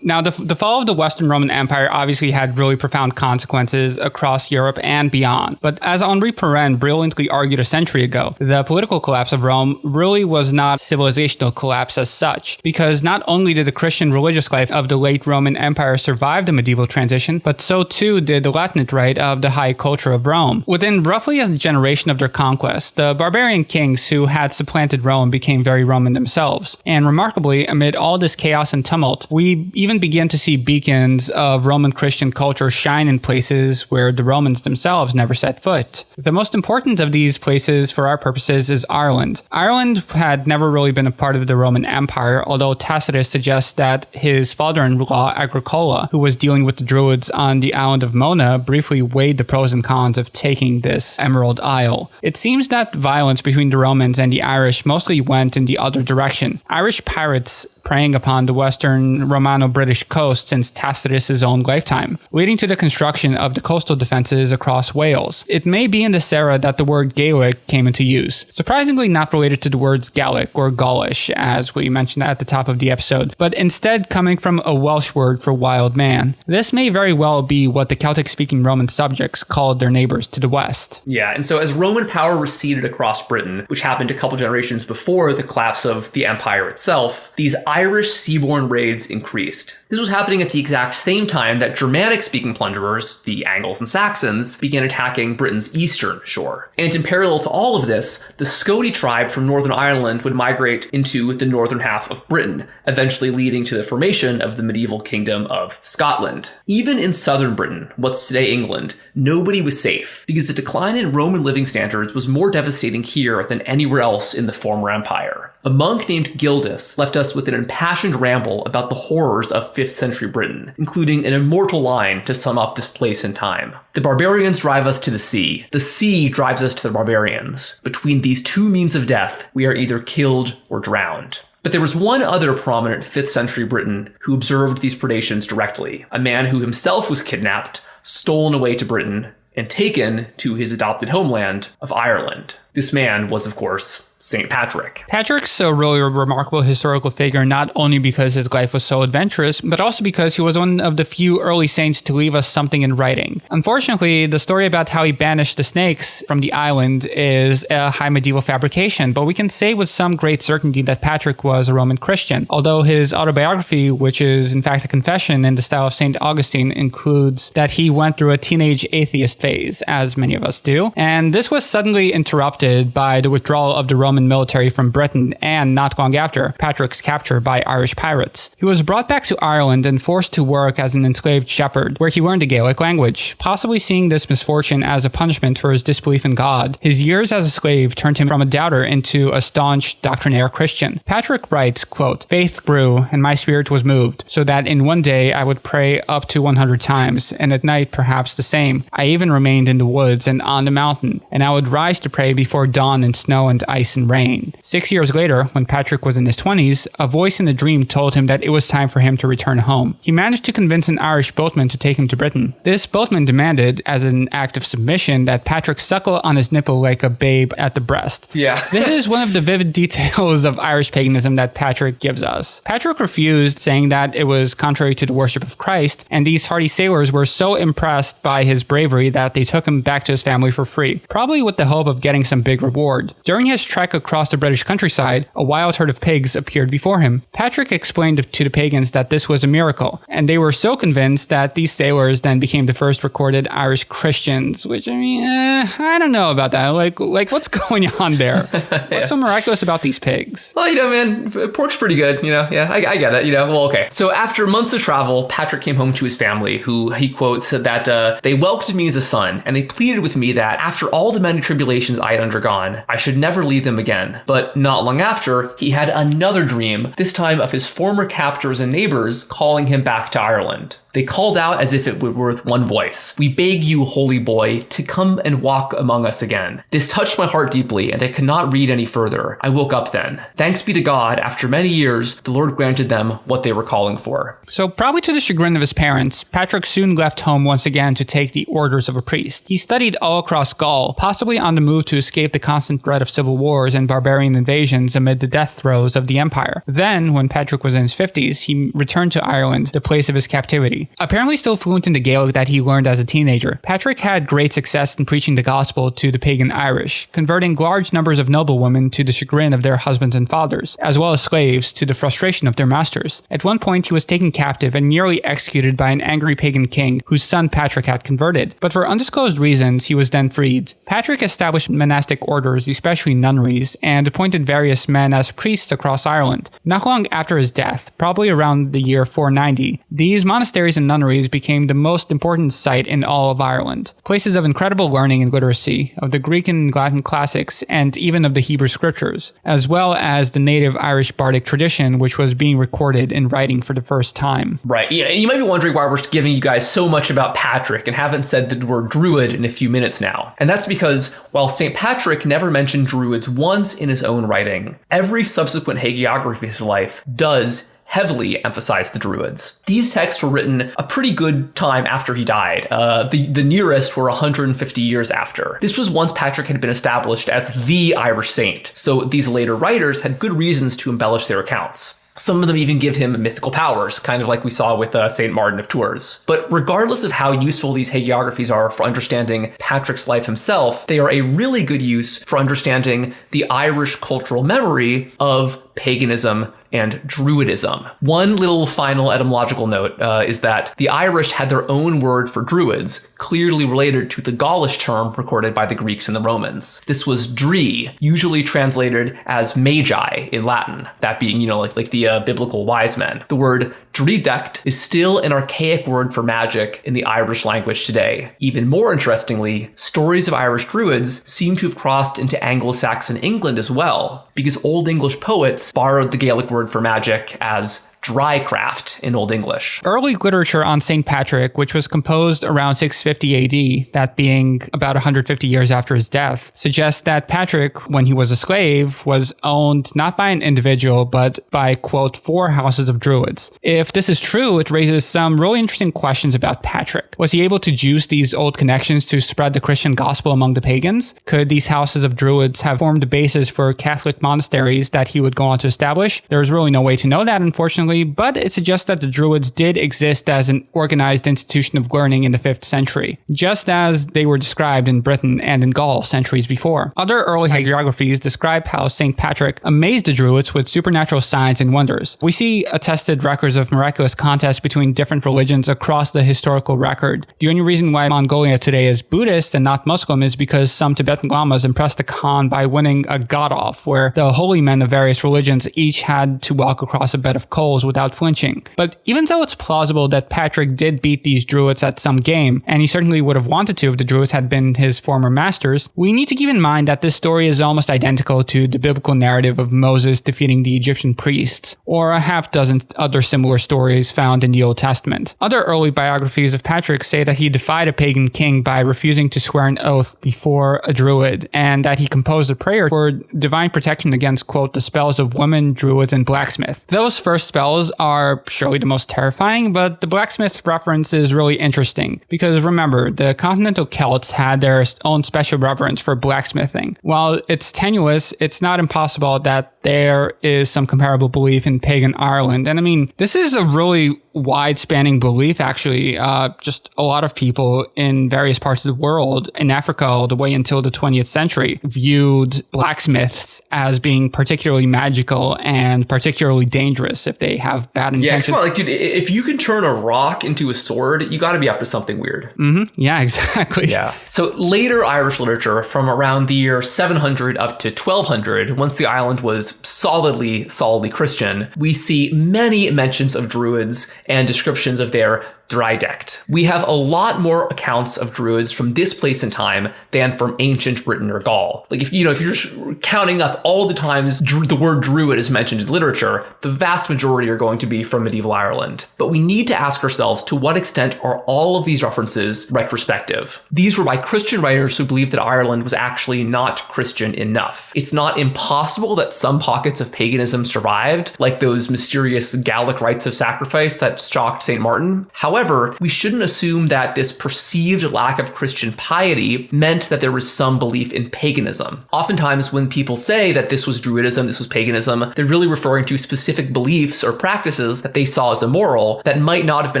Now, the fall of the Western Roman Empire obviously had really profound consequences across Europe and beyond. But as Henri Pirenne brilliantly argued a century ago, the political collapse of Rome really was not civilizational collapse as such, because not only did the Christian religious life of the late Roman Empire survive the medieval transition, but so too did the Latinate rite of the high culture of Rome. Within roughly a generation of their conquest, the barbarian kings who had supplanted Rome became very Roman themselves. And remarkably, amid all this chaos and tumult, we even begin to see beacons of Roman Christian culture shine in places where the Romans themselves never set foot. The most important of these places for our purposes is Ireland. Ireland had never really been a part of the Roman Empire, although Tacitus suggests that his father-in-law Agricola, who was dealing with the Druids on the island of Mona, briefly weighed the pros and cons of taking this Emerald Isle. It seems that violence between the Romans and the Irish mostly went in the other direction. Irish pirates preying upon the western Romano-British coast since Tacitus's own lifetime, leading to the construction of the coastal defenses across Wales. It may be in this era that the word Gaelic came into use, surprisingly not related to the words Gallic or Gaulish, as we mentioned at the top of the episode, but instead coming from a Welsh word for wild man. This may very well be what the Celtic-speaking Roman subjects called their neighbors to the west. Yeah, and so as Roman power receded across Britain, which happened happened a couple generations before the collapse of the empire itself, these Irish seaborne raids increased. This was happening at the exact same time that Germanic-speaking plunderers, the Angles and Saxons, began attacking Britain's eastern shore. And in parallel to all of this, the Scoti tribe from Northern Ireland would migrate into the northern half of Britain, eventually leading to the formation of the medieval kingdom of Scotland. Even in southern Britain, what's today England, nobody was safe, because the decline in Roman living standards was more devastating here than anywhere else in the former empire. A monk named Gildas left us with an impassioned ramble about the horrors of 5th century Britain, including an immortal line to sum up this place in time. The barbarians drive us to the sea. The sea drives us to the barbarians. Between these two means of death, we are either killed or drowned. But there was one other prominent 5th century Briton who observed these predations directly, a man who himself was kidnapped, stolen away to Britain, and taken to his adopted homeland of Ireland. This man was, of course, St. Patrick. Patrick's a really remarkable historical figure, not only because his life was so adventurous, but also because he was one of the few early saints to leave us something in writing. Unfortunately, the story about how he banished the snakes from the island is a high medieval fabrication, but we can say with some great certainty that Patrick was a Roman Christian, although his autobiography, which is in fact a confession in the style of St. Augustine, includes that he went through a teenage atheist phase, as many of us do, and this was suddenly interrupted by the withdrawal of the Roman military from Britain and not long after Patrick's capture by Irish pirates. He was brought back to Ireland and forced to work as an enslaved shepherd, where he learned the Gaelic language. Possibly seeing this misfortune as a punishment for his disbelief in God, his years as a slave turned him from a doubter into a staunch doctrinaire Christian. Patrick writes, quote, "Faith grew and my spirit was moved, so that in one day I would pray up to 100 times, and at night perhaps the same. I even remained in the woods and on the mountain, and I would rise to pray before dawn in snow and ice and rain." 6 years later, when Patrick was in his 20s, a voice in a dream told him that it was time for him to return home. He managed to convince an Irish boatman to take him to Britain. This boatman demanded, as an act of submission, that Patrick suckle on his nipple like a babe at the breast. Yeah. This is one of the vivid details of Irish paganism that Patrick gives us. Patrick refused, saying that it was contrary to the worship of Christ, and these hardy sailors were so impressed by his bravery that they took him back to his family for free, probably with the hope of getting some big reward. During his trek across the British countryside, a wild herd of pigs appeared before him. Patrick explained to the pagans that this was a miracle, and they were so convinced that these sailors then became the first recorded Irish Christians, which, I mean, I don't know about that. Like what's going on there? What's so miraculous about these pigs? Well, man, pork's pretty good, Yeah, I get it, Well, okay. So after months of travel, Patrick came home to his family, who he quotes said that they welcomed me as a son, and they pleaded with me that after all the many tribulations I had undergone, I should never leave them again. But not long after, he had another dream, this time of his former captors and neighbors calling him back to Ireland. They called out as if it were with one voice, "We beg you, holy boy, to come and walk among us again." This touched my heart deeply, and I could not read any further. I woke up then. Thanks be to God, after many years, the Lord granted them what they were calling for. So probably to the chagrin of his parents, Patrick soon left home once again to take the orders of a priest. He studied all across Gaul, possibly on the move to escape the constant threat of civil wars and barbarian invasions amid the death throes of the empire. Then, when Patrick was in his 50s, he returned to Ireland, the place of his captivity. Apparently still fluent in the Gaelic that he learned as a teenager, Patrick had great success in preaching the gospel to the pagan Irish, converting large numbers of noblewomen to the chagrin of their husbands and fathers, as well as slaves to the frustration of their masters. At one point, he was taken captive and nearly executed by an angry pagan king whose son Patrick had converted, but for undisclosed reasons, he was then freed. Patrick established monastic orders, especially nunneries, and appointed various men as priests across Ireland. Not long after his death, probably around the year 490, these monasteries and nunneries became the most important site in all of Ireland. Places of incredible learning and literacy, of the Greek and Latin classics, and even of the Hebrew scriptures, as well as the native Irish bardic tradition, which was being recorded in writing for the first time. Right. Yeah, you might be wondering why we're giving you guys so much about Patrick and haven't said the word druid in a few minutes now. And that's because while St. Patrick never mentioned druids once in his own writing, every subsequent hagiography of his life does heavily emphasize the Druids. These texts were written a pretty good time after he died. The nearest were 150 years after. This was once Patrick had been established as the Irish saint, so these later writers had good reasons to embellish their accounts. Some of them even give him mythical powers, kind of like we saw with St. Martin of Tours. But regardless of how useful these hagiographies are for understanding Patrick's life himself, they are a really good use for understanding the Irish cultural memory of paganism and druidism. One little final etymological note is that the Irish had their own word for druids, clearly related to the Gaulish term recorded by the Greeks and the Romans. This was dri, usually translated as magi in Latin, that being, like the biblical wise men. The word druidect is still an archaic word for magic in the Irish language today. Even more interestingly, stories of Irish druids seem to have crossed into Anglo-Saxon England as well, because Old English poets borrowed the Gaelic word for magic as drycraft in Old English. Early literature on St. Patrick, which was composed around 650 AD, that being about 150 years after his death, suggests that Patrick, when he was a slave, was owned not by an individual, but by, quote, 4 houses of druids. If this is true, it raises some really interesting questions about Patrick. Was he able to use these old connections to spread the Christian gospel among the pagans? Could these houses of druids have formed the basis for Catholic monasteries that he would go on to establish? There's really no way to know that, unfortunately, but it suggests that the Druids did exist as an organized institution of learning in the 5th century, just as they were described in Britain and in Gaul centuries before. Other early hagiographies describe how St. Patrick amazed the Druids with supernatural signs and wonders. We see attested records of miraculous contests between different religions across the historical record. The only reason why Mongolia today is Buddhist and not Muslim is because some Tibetan lamas impressed the Khan by winning a god-off, where the holy men of various religions each had to walk across a bed of coals without flinching. But even though it's plausible that Patrick did beat these druids at some game, and he certainly would have wanted to if the druids had been his former masters, we need to keep in mind that this story is almost identical to the biblical narrative of Moses defeating the Egyptian priests, or a half dozen other similar stories found in the Old Testament. Other early biographies of Patrick say that he defied a pagan king by refusing to swear an oath before a druid, and that he composed a prayer for divine protection against, quote, the spells of women, druids, and blacksmiths. Those first spells are surely the most terrifying, but the blacksmith reference is really interesting because remember, the continental Celts had their own special reverence for blacksmithing. While it's tenuous, it's not impossible that there is some comparable belief in pagan Ireland. And I mean, this is a really wide-spanning belief, actually. Just a lot of people in various parts of the world, in Africa all the way until the 20th century, viewed blacksmiths as being particularly magical and particularly dangerous if they have bad intentions. Yeah, like, dude, if you can turn a rock into a sword, you got to be up to something weird. Yeah, exactly. Yeah. So later Irish literature from around the year 700 up to 1200, once the island was solidly Christian, we see many mentions of druids and descriptions of their Druidect. We have a lot more accounts of druids from this place in time than from ancient Britain or Gaul. Like if you're just counting up all the times the word druid is mentioned in literature, the vast majority are going to be from medieval Ireland. But we need to ask ourselves, to what extent are all of these references retrospective? These were by Christian writers who believed that Ireland was actually not Christian enough. It's not impossible that some pockets of paganism survived, like those mysterious Gallic rites of sacrifice that shocked St. Martin. However, we shouldn't assume that this perceived lack of Christian piety meant that there was some belief in paganism. Oftentimes, when people say that this was Druidism, this was paganism, they're really referring to specific beliefs or practices that they saw as immoral that might not have been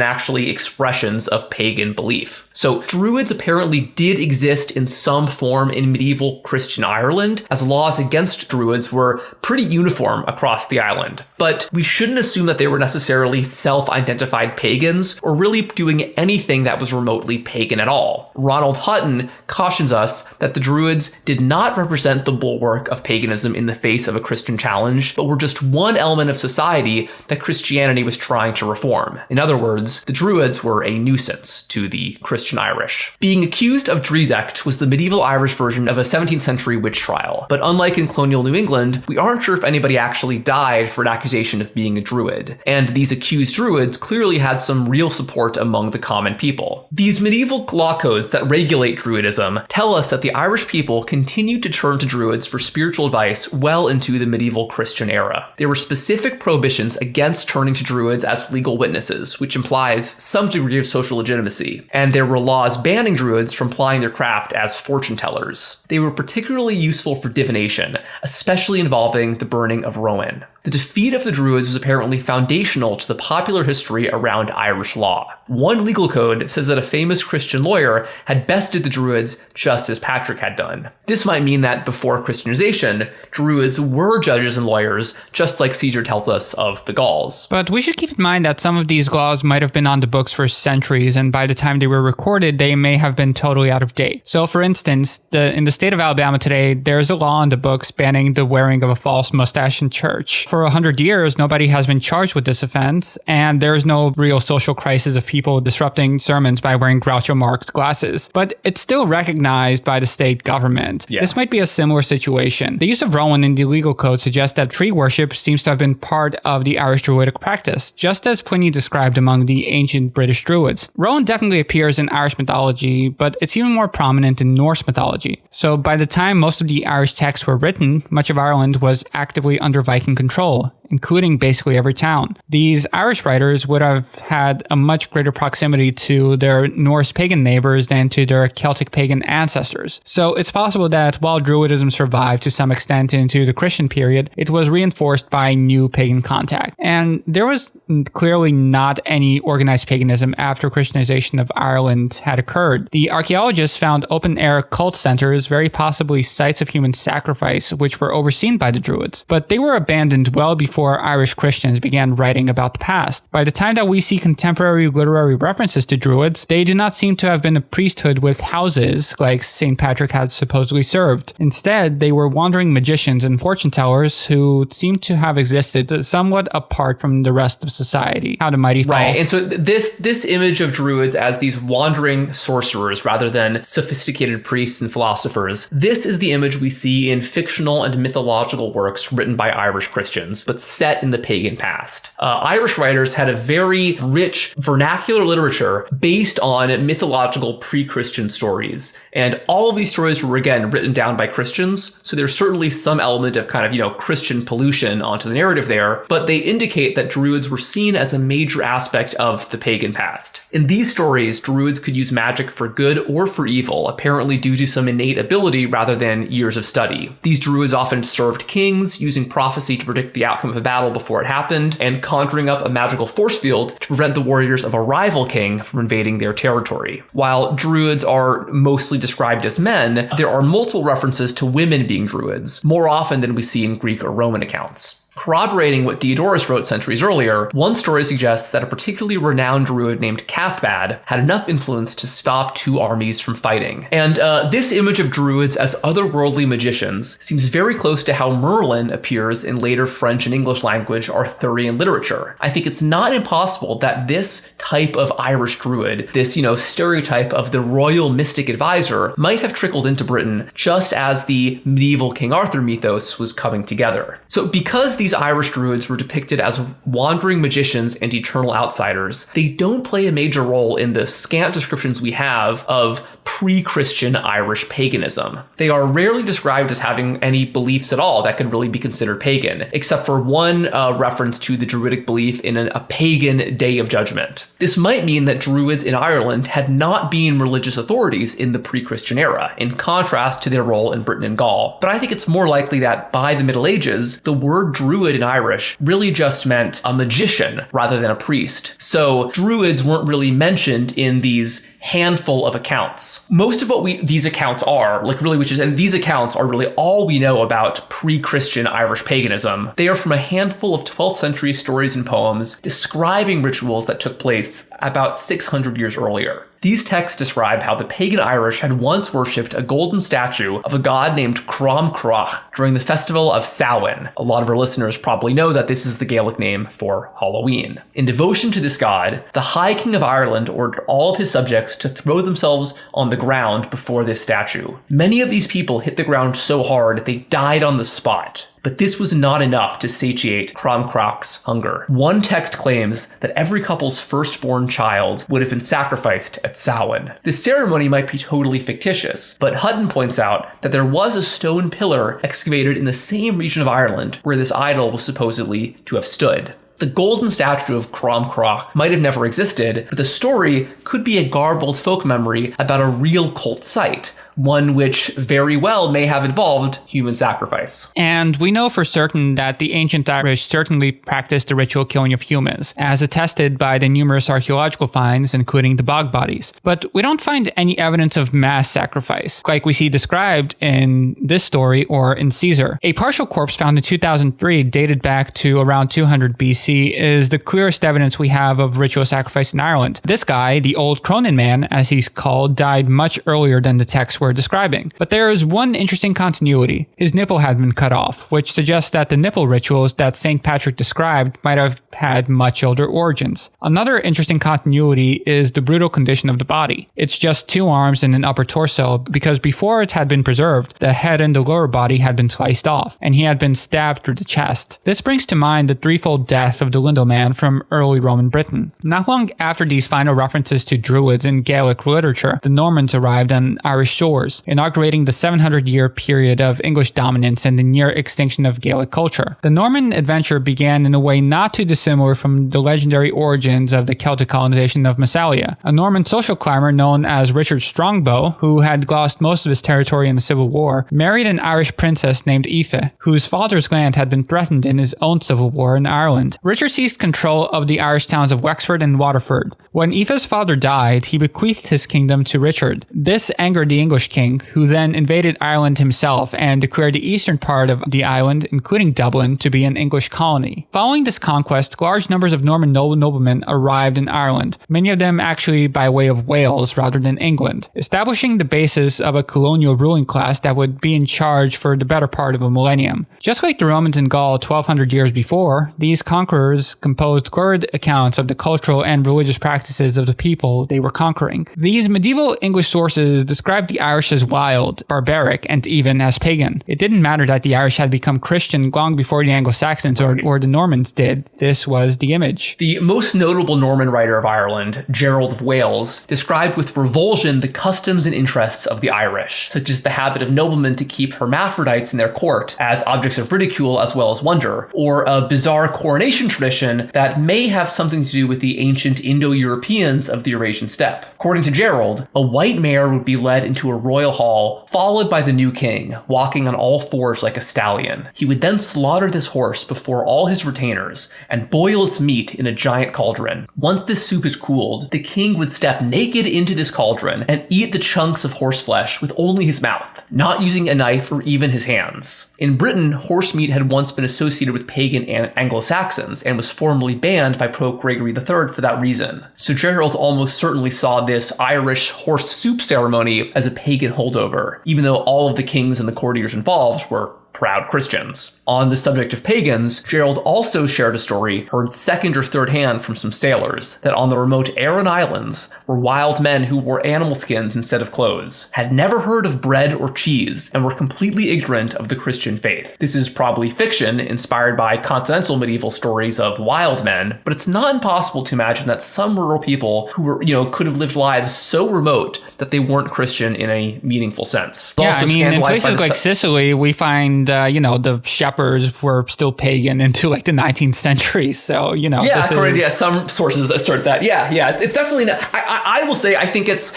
actually expressions of pagan belief. So, Druids apparently did exist in some form in medieval Christian Ireland, as laws against Druids were pretty uniform across the island. But we shouldn't assume that they were necessarily self-identified pagans, or really doing anything that was remotely pagan at all. Ronald Hutton cautions us that the Druids did not represent the bulwark of paganism in the face of a Christian challenge, but were just one element of society that Christianity was trying to reform. In other words, the Druids were a nuisance to the Christian Irish. Being accused of Druidect was the medieval Irish version of a 17th century witch trial, but unlike in colonial New England, we aren't sure if anybody actually died for an accusation of being a Druid, and these accused Druids clearly had some real support among the common people. These medieval law codes that regulate Druidism tell us that the Irish people continued to turn to Druids for spiritual advice well into the medieval Christian era. There were specific prohibitions against turning to Druids as legal witnesses, which implies some degree of social legitimacy, and there were laws banning Druids from plying their craft as fortune tellers. They were particularly useful for divination, especially involving the burning of rowan. The defeat of the Druids was apparently foundational to the popular history around Irish law. One legal code says that a famous Christian lawyer had bested the Druids just as Patrick had done. This might mean that before Christianization, Druids were judges and lawyers, just like Caesar tells us of the Gauls. But we should keep in mind that some of these laws might have been on the books for centuries, and by the time they were recorded, they may have been totally out of date. So for instance, in the state of Alabama today, there's a law on the books banning the wearing of a false mustache in church. For 100 years, nobody has been charged with this offense, and there's no real social crisis of people disrupting sermons by wearing Groucho Marx glasses. But it's still recognized by the state government. Yeah. This might be a similar situation. The use of Rowan in the legal code suggests that tree worship seems to have been part of the Irish Druidic practice, just as Pliny described among the ancient British Druids. Rowan definitely appears in Irish mythology, but it's even more prominent in Norse mythology. So by the time most of the Irish texts were written, much of Ireland was actively under Viking control, including basically every town. These Irish writers would have had a much greater proximity to their Norse pagan neighbors than to their Celtic pagan ancestors. So it's possible that while Druidism survived to some extent into the Christian period, it was reinforced by new pagan contact. And there was clearly not any organized paganism after Christianization of Ireland had occurred. The archaeologists found open-air cult centers, very possibly sites of human sacrifice, which were overseen by the Druids. But they were abandoned well before Irish Christians began writing about the past. By the time that we see contemporary literary references to Druids, they do not seem to have been a priesthood with houses like St. Patrick had supposedly served. Instead, they were wandering magicians and fortune tellers who seem to have existed somewhat apart from the rest of society. How the mighty fall. Right, and so this image of Druids as these wandering sorcerers rather than sophisticated priests and philosophers, this is the image we see in fictional and mythological works written by Irish Christians, but set in the pagan past. Irish writers had a very rich vernacular literature based on mythological pre-Christian stories, and all of these stories were again written down by Christians, so there's certainly some element of kind of, Christian pollution onto the narrative there, but they indicate that Druids were seen as a major aspect of the pagan past. In these stories, Druids could use magic for good or for evil, apparently due to some innate ability rather than years of study. These Druids often served kings, using prophecy to predict the outcome of a battle before it happened, and conjuring up a magical force field to prevent the warriors of a rival king from invading their territory. While Druids are mostly described as men, there are multiple references to women being Druids, more often than we see in Greek or Roman accounts. Corroborating what Diodorus wrote centuries earlier, one story suggests that a particularly renowned druid named Cathbad had enough influence to stop two armies from fighting. And this image of druids as otherworldly magicians seems very close to how Merlin appears in later French and English language Arthurian literature. I think it's not impossible that this type of Irish druid, this, stereotype of the royal mystic advisor, might have trickled into Britain just as the medieval King Arthur mythos was coming together. So because these Irish druids were depicted as wandering magicians and eternal outsiders, they don't play a major role in the scant descriptions we have of pre-Christian Irish paganism. They are rarely described as having any beliefs at all that could really be considered pagan, except for one reference to the druidic belief in a pagan day of judgment. This might mean that druids in Ireland had not been religious authorities in the pre-Christian era, in contrast to their role in Britain and Gaul. But I think it's more likely that by the Middle Ages, the word druid in Irish really just meant a magician rather than a priest. So druids weren't really mentioned in these handful of accounts. Most of what these accounts are, and these accounts are really all we know about pre-Christian Irish paganism. They are from a handful of 12th century stories and poems describing rituals that took place about 600 years earlier. These texts describe how the pagan Irish had once worshipped a golden statue of a god named Crom Croch during the festival of Samhain. A lot of our listeners probably know that this is the Gaelic name for Halloween. In devotion to this god, the High King of Ireland ordered all of his subjects to throw themselves on the ground before this statue. Many of these people hit the ground so hard they died on the spot. But this was not enough to satiate Crom Croch's hunger. One text claims that every couple's firstborn child would have been sacrificed at Samhain. This ceremony might be totally fictitious, but Hutton points out that there was a stone pillar excavated in the same region of Ireland where this idol was supposedly to have stood. The golden statue of Crom Croch might have never existed, but the story could be a garbled folk memory about a real cult site, one which very well may have involved human sacrifice. And we know for certain that the ancient Irish certainly practiced the ritual killing of humans, as attested by the numerous archaeological finds, including the bog bodies. But we don't find any evidence of mass sacrifice, like we see described in this story or in Caesar. A partial corpse found in 2003, dated back to around 200 BC, is the clearest evidence we have of ritual sacrifice in Ireland. This guy, the old Cronin man, as he's called, died much earlier than the texts we're describing. But there is one interesting continuity. His nipple had been cut off, which suggests that the nipple rituals that St. Patrick described might have had much older origins. Another interesting continuity is the brutal condition of the body. It's just 2 arms and an upper torso, because before it had been preserved, the head and the lower body had been sliced off, and he had been stabbed through the chest. This brings to mind the threefold death of the Lindel man from early Roman Britain. Not long after these final references to druids in Gaelic literature, the Normans arrived on Irish shores, inaugurating the 700-year period of English dominance and the near extinction of Gaelic culture. The Norman adventure began in a way not too dissimilar from the legendary origins of the Celtic colonization of Massalia. A Norman social climber known as Richard Strongbow, who had lost most of his territory in the Civil War, married an Irish princess named Aoife, whose father's land had been threatened in his own civil war in Ireland. Richard seized control of the Irish towns of Wexford and Waterford. When Aoife's father died, he bequeathed his kingdom to Richard. This angered the English king, who then invaded Ireland himself and declared the eastern part of the island, including Dublin, to be an English colony. Following this conquest, large numbers of Norman noblemen arrived in Ireland, many of them actually by way of Wales rather than England, establishing the basis of a colonial ruling class that would be in charge for the better part of a millennium. Just like the Romans in Gaul 1200 years before, these conquerors composed lurid accounts of the cultural and religious practices of the people they were conquering. These medieval English sources described the Irish as wild, barbaric, and even as pagan. It didn't matter that the Irish had become Christian long before the Anglo-Saxons or the Normans did. This was the image. The most notable Norman writer of Ireland, Gerald of Wales, described with revulsion the customs and interests of the Irish, such as the habit of noblemen to keep hermaphrodites in their court as objects of ridicule as well as wonder, or a bizarre coronation tradition that may have something to do with the ancient Indo-Europeans of the Eurasian steppe. According to Gerald, a white mare would be led into a royal hall, followed by the new king, walking on all fours like a stallion. He would then slaughter this horse before all his retainers and boil its meat in a giant cauldron. Once this soup had cooled, the king would step naked into this cauldron and eat the chunks of horse flesh with only his mouth, not using a knife or even his hands. In Britain, horse meat had once been associated with pagan Anglo-Saxons and was formally banned by Pope Gregory III for that reason. So Gerald almost certainly saw this Irish horse soup ceremony as a pagan holdover, even though all of the kings and the courtiers involved were proud Christians. On the subject of pagans, Gerald also shared a story heard second or third hand from some sailors that on the remote Aran Islands were wild men who wore animal skins instead of clothes, had never heard of bread or cheese, and were completely ignorant of the Christian faith. This is probably fiction inspired by continental medieval stories of wild men, but it's not impossible to imagine that some rural people who were, could have lived lives so remote that they weren't Christian in a meaningful sense. Yeah, I mean, in places like Sicily, we find the shepherds were still pagan into like the 19th century. So, Yeah, according to some sources assert that. Yeah. It's definitely not, I will say, I think it's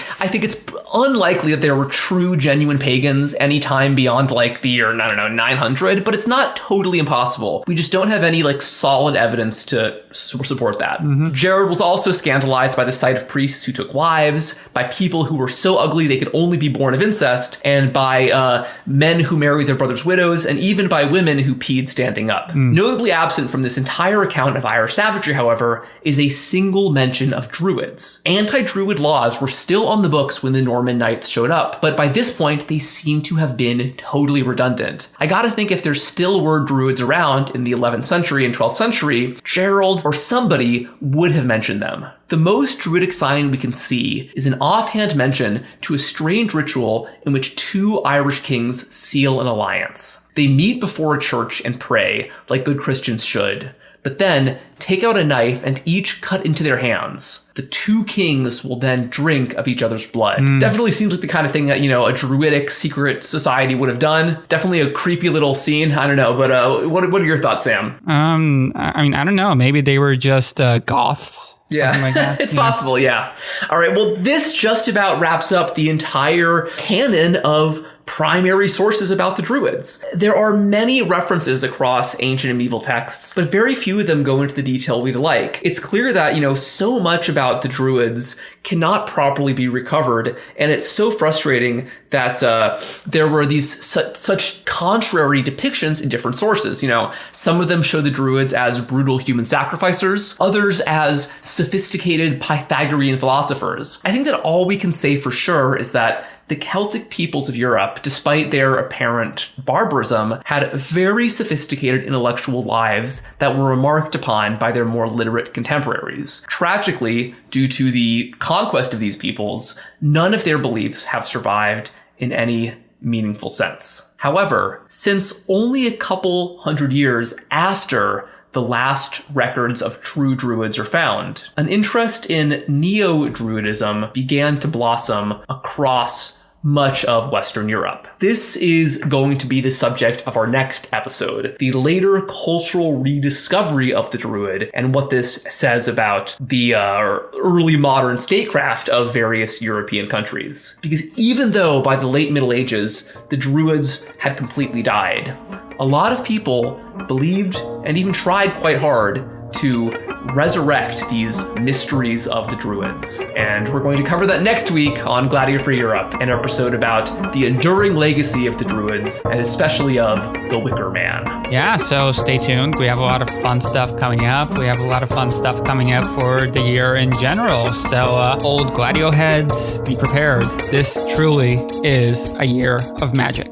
unlikely that there were true, genuine pagans anytime beyond like the year, 900, but it's not totally impossible. We just don't have any like solid evidence to support that. Mm-hmm. Jared was also scandalized by the sight of priests who took wives, by people who were so ugly they could only be born of incest, and by men who married their brothers' widows, and even by women who peed standing up. Notably absent from this entire account of Irish savagery, however, is a single mention of druids. Anti-druid laws were still on the books when the Norman knights showed up, but by this point, they seem to have been totally redundant. I gotta think if there still were druids around in the 11th century and 12th century, Gerald or somebody would have mentioned them. The most druidic sign we can see is an offhand mention to a strange ritual in which 2 Irish kings seal an alliance. They meet before a church and pray, like good Christians should. But then, take out a knife and each cut into their hands. The two kings will then drink of each other's blood. Definitely seems like the kind of thing that, a druidic secret society would have done. Definitely a creepy little scene. I don't know, but what are your thoughts, Sam? I don't know. Maybe they were just goths. Yeah, like that. It's possible, yeah. All right, well, this just about wraps up the entire canon of primary sources about the Druids. There are many references across ancient and medieval texts, but very few of them go into the detail we'd like. It's clear that, so much about the Druids cannot properly be recovered, and it's so frustrating that there were these such contrary depictions in different sources. Some of them show the Druids as brutal human sacrificers, others as sophisticated Pythagorean philosophers. I think that all we can say for sure is that the Celtic peoples of Europe, despite their apparent barbarism, had very sophisticated intellectual lives that were remarked upon by their more literate contemporaries. Tragically, due to the conquest of these peoples, none of their beliefs have survived in any meaningful sense. However, since only a couple hundred years after the last records of true Druids are found, an interest in neo-Druidism began to blossom across much of Western Europe. This is going to be the subject of our next episode, the later cultural rediscovery of the Druid and what this says about the early modern statecraft of various European countries. Because even though by the late Middle Ages, the Druids had completely died, a lot of people believed and even tried quite hard to resurrect these mysteries of the Druids. And we're going to cover that next week on Gladio Free Europe, an episode about the enduring legacy of the Druids, and especially of the Wicker Man. Yeah, so stay tuned. We have a lot of fun stuff coming up. We have a lot of fun stuff coming up for the year in general. So old Gladio heads, be prepared. This truly is a year of magic.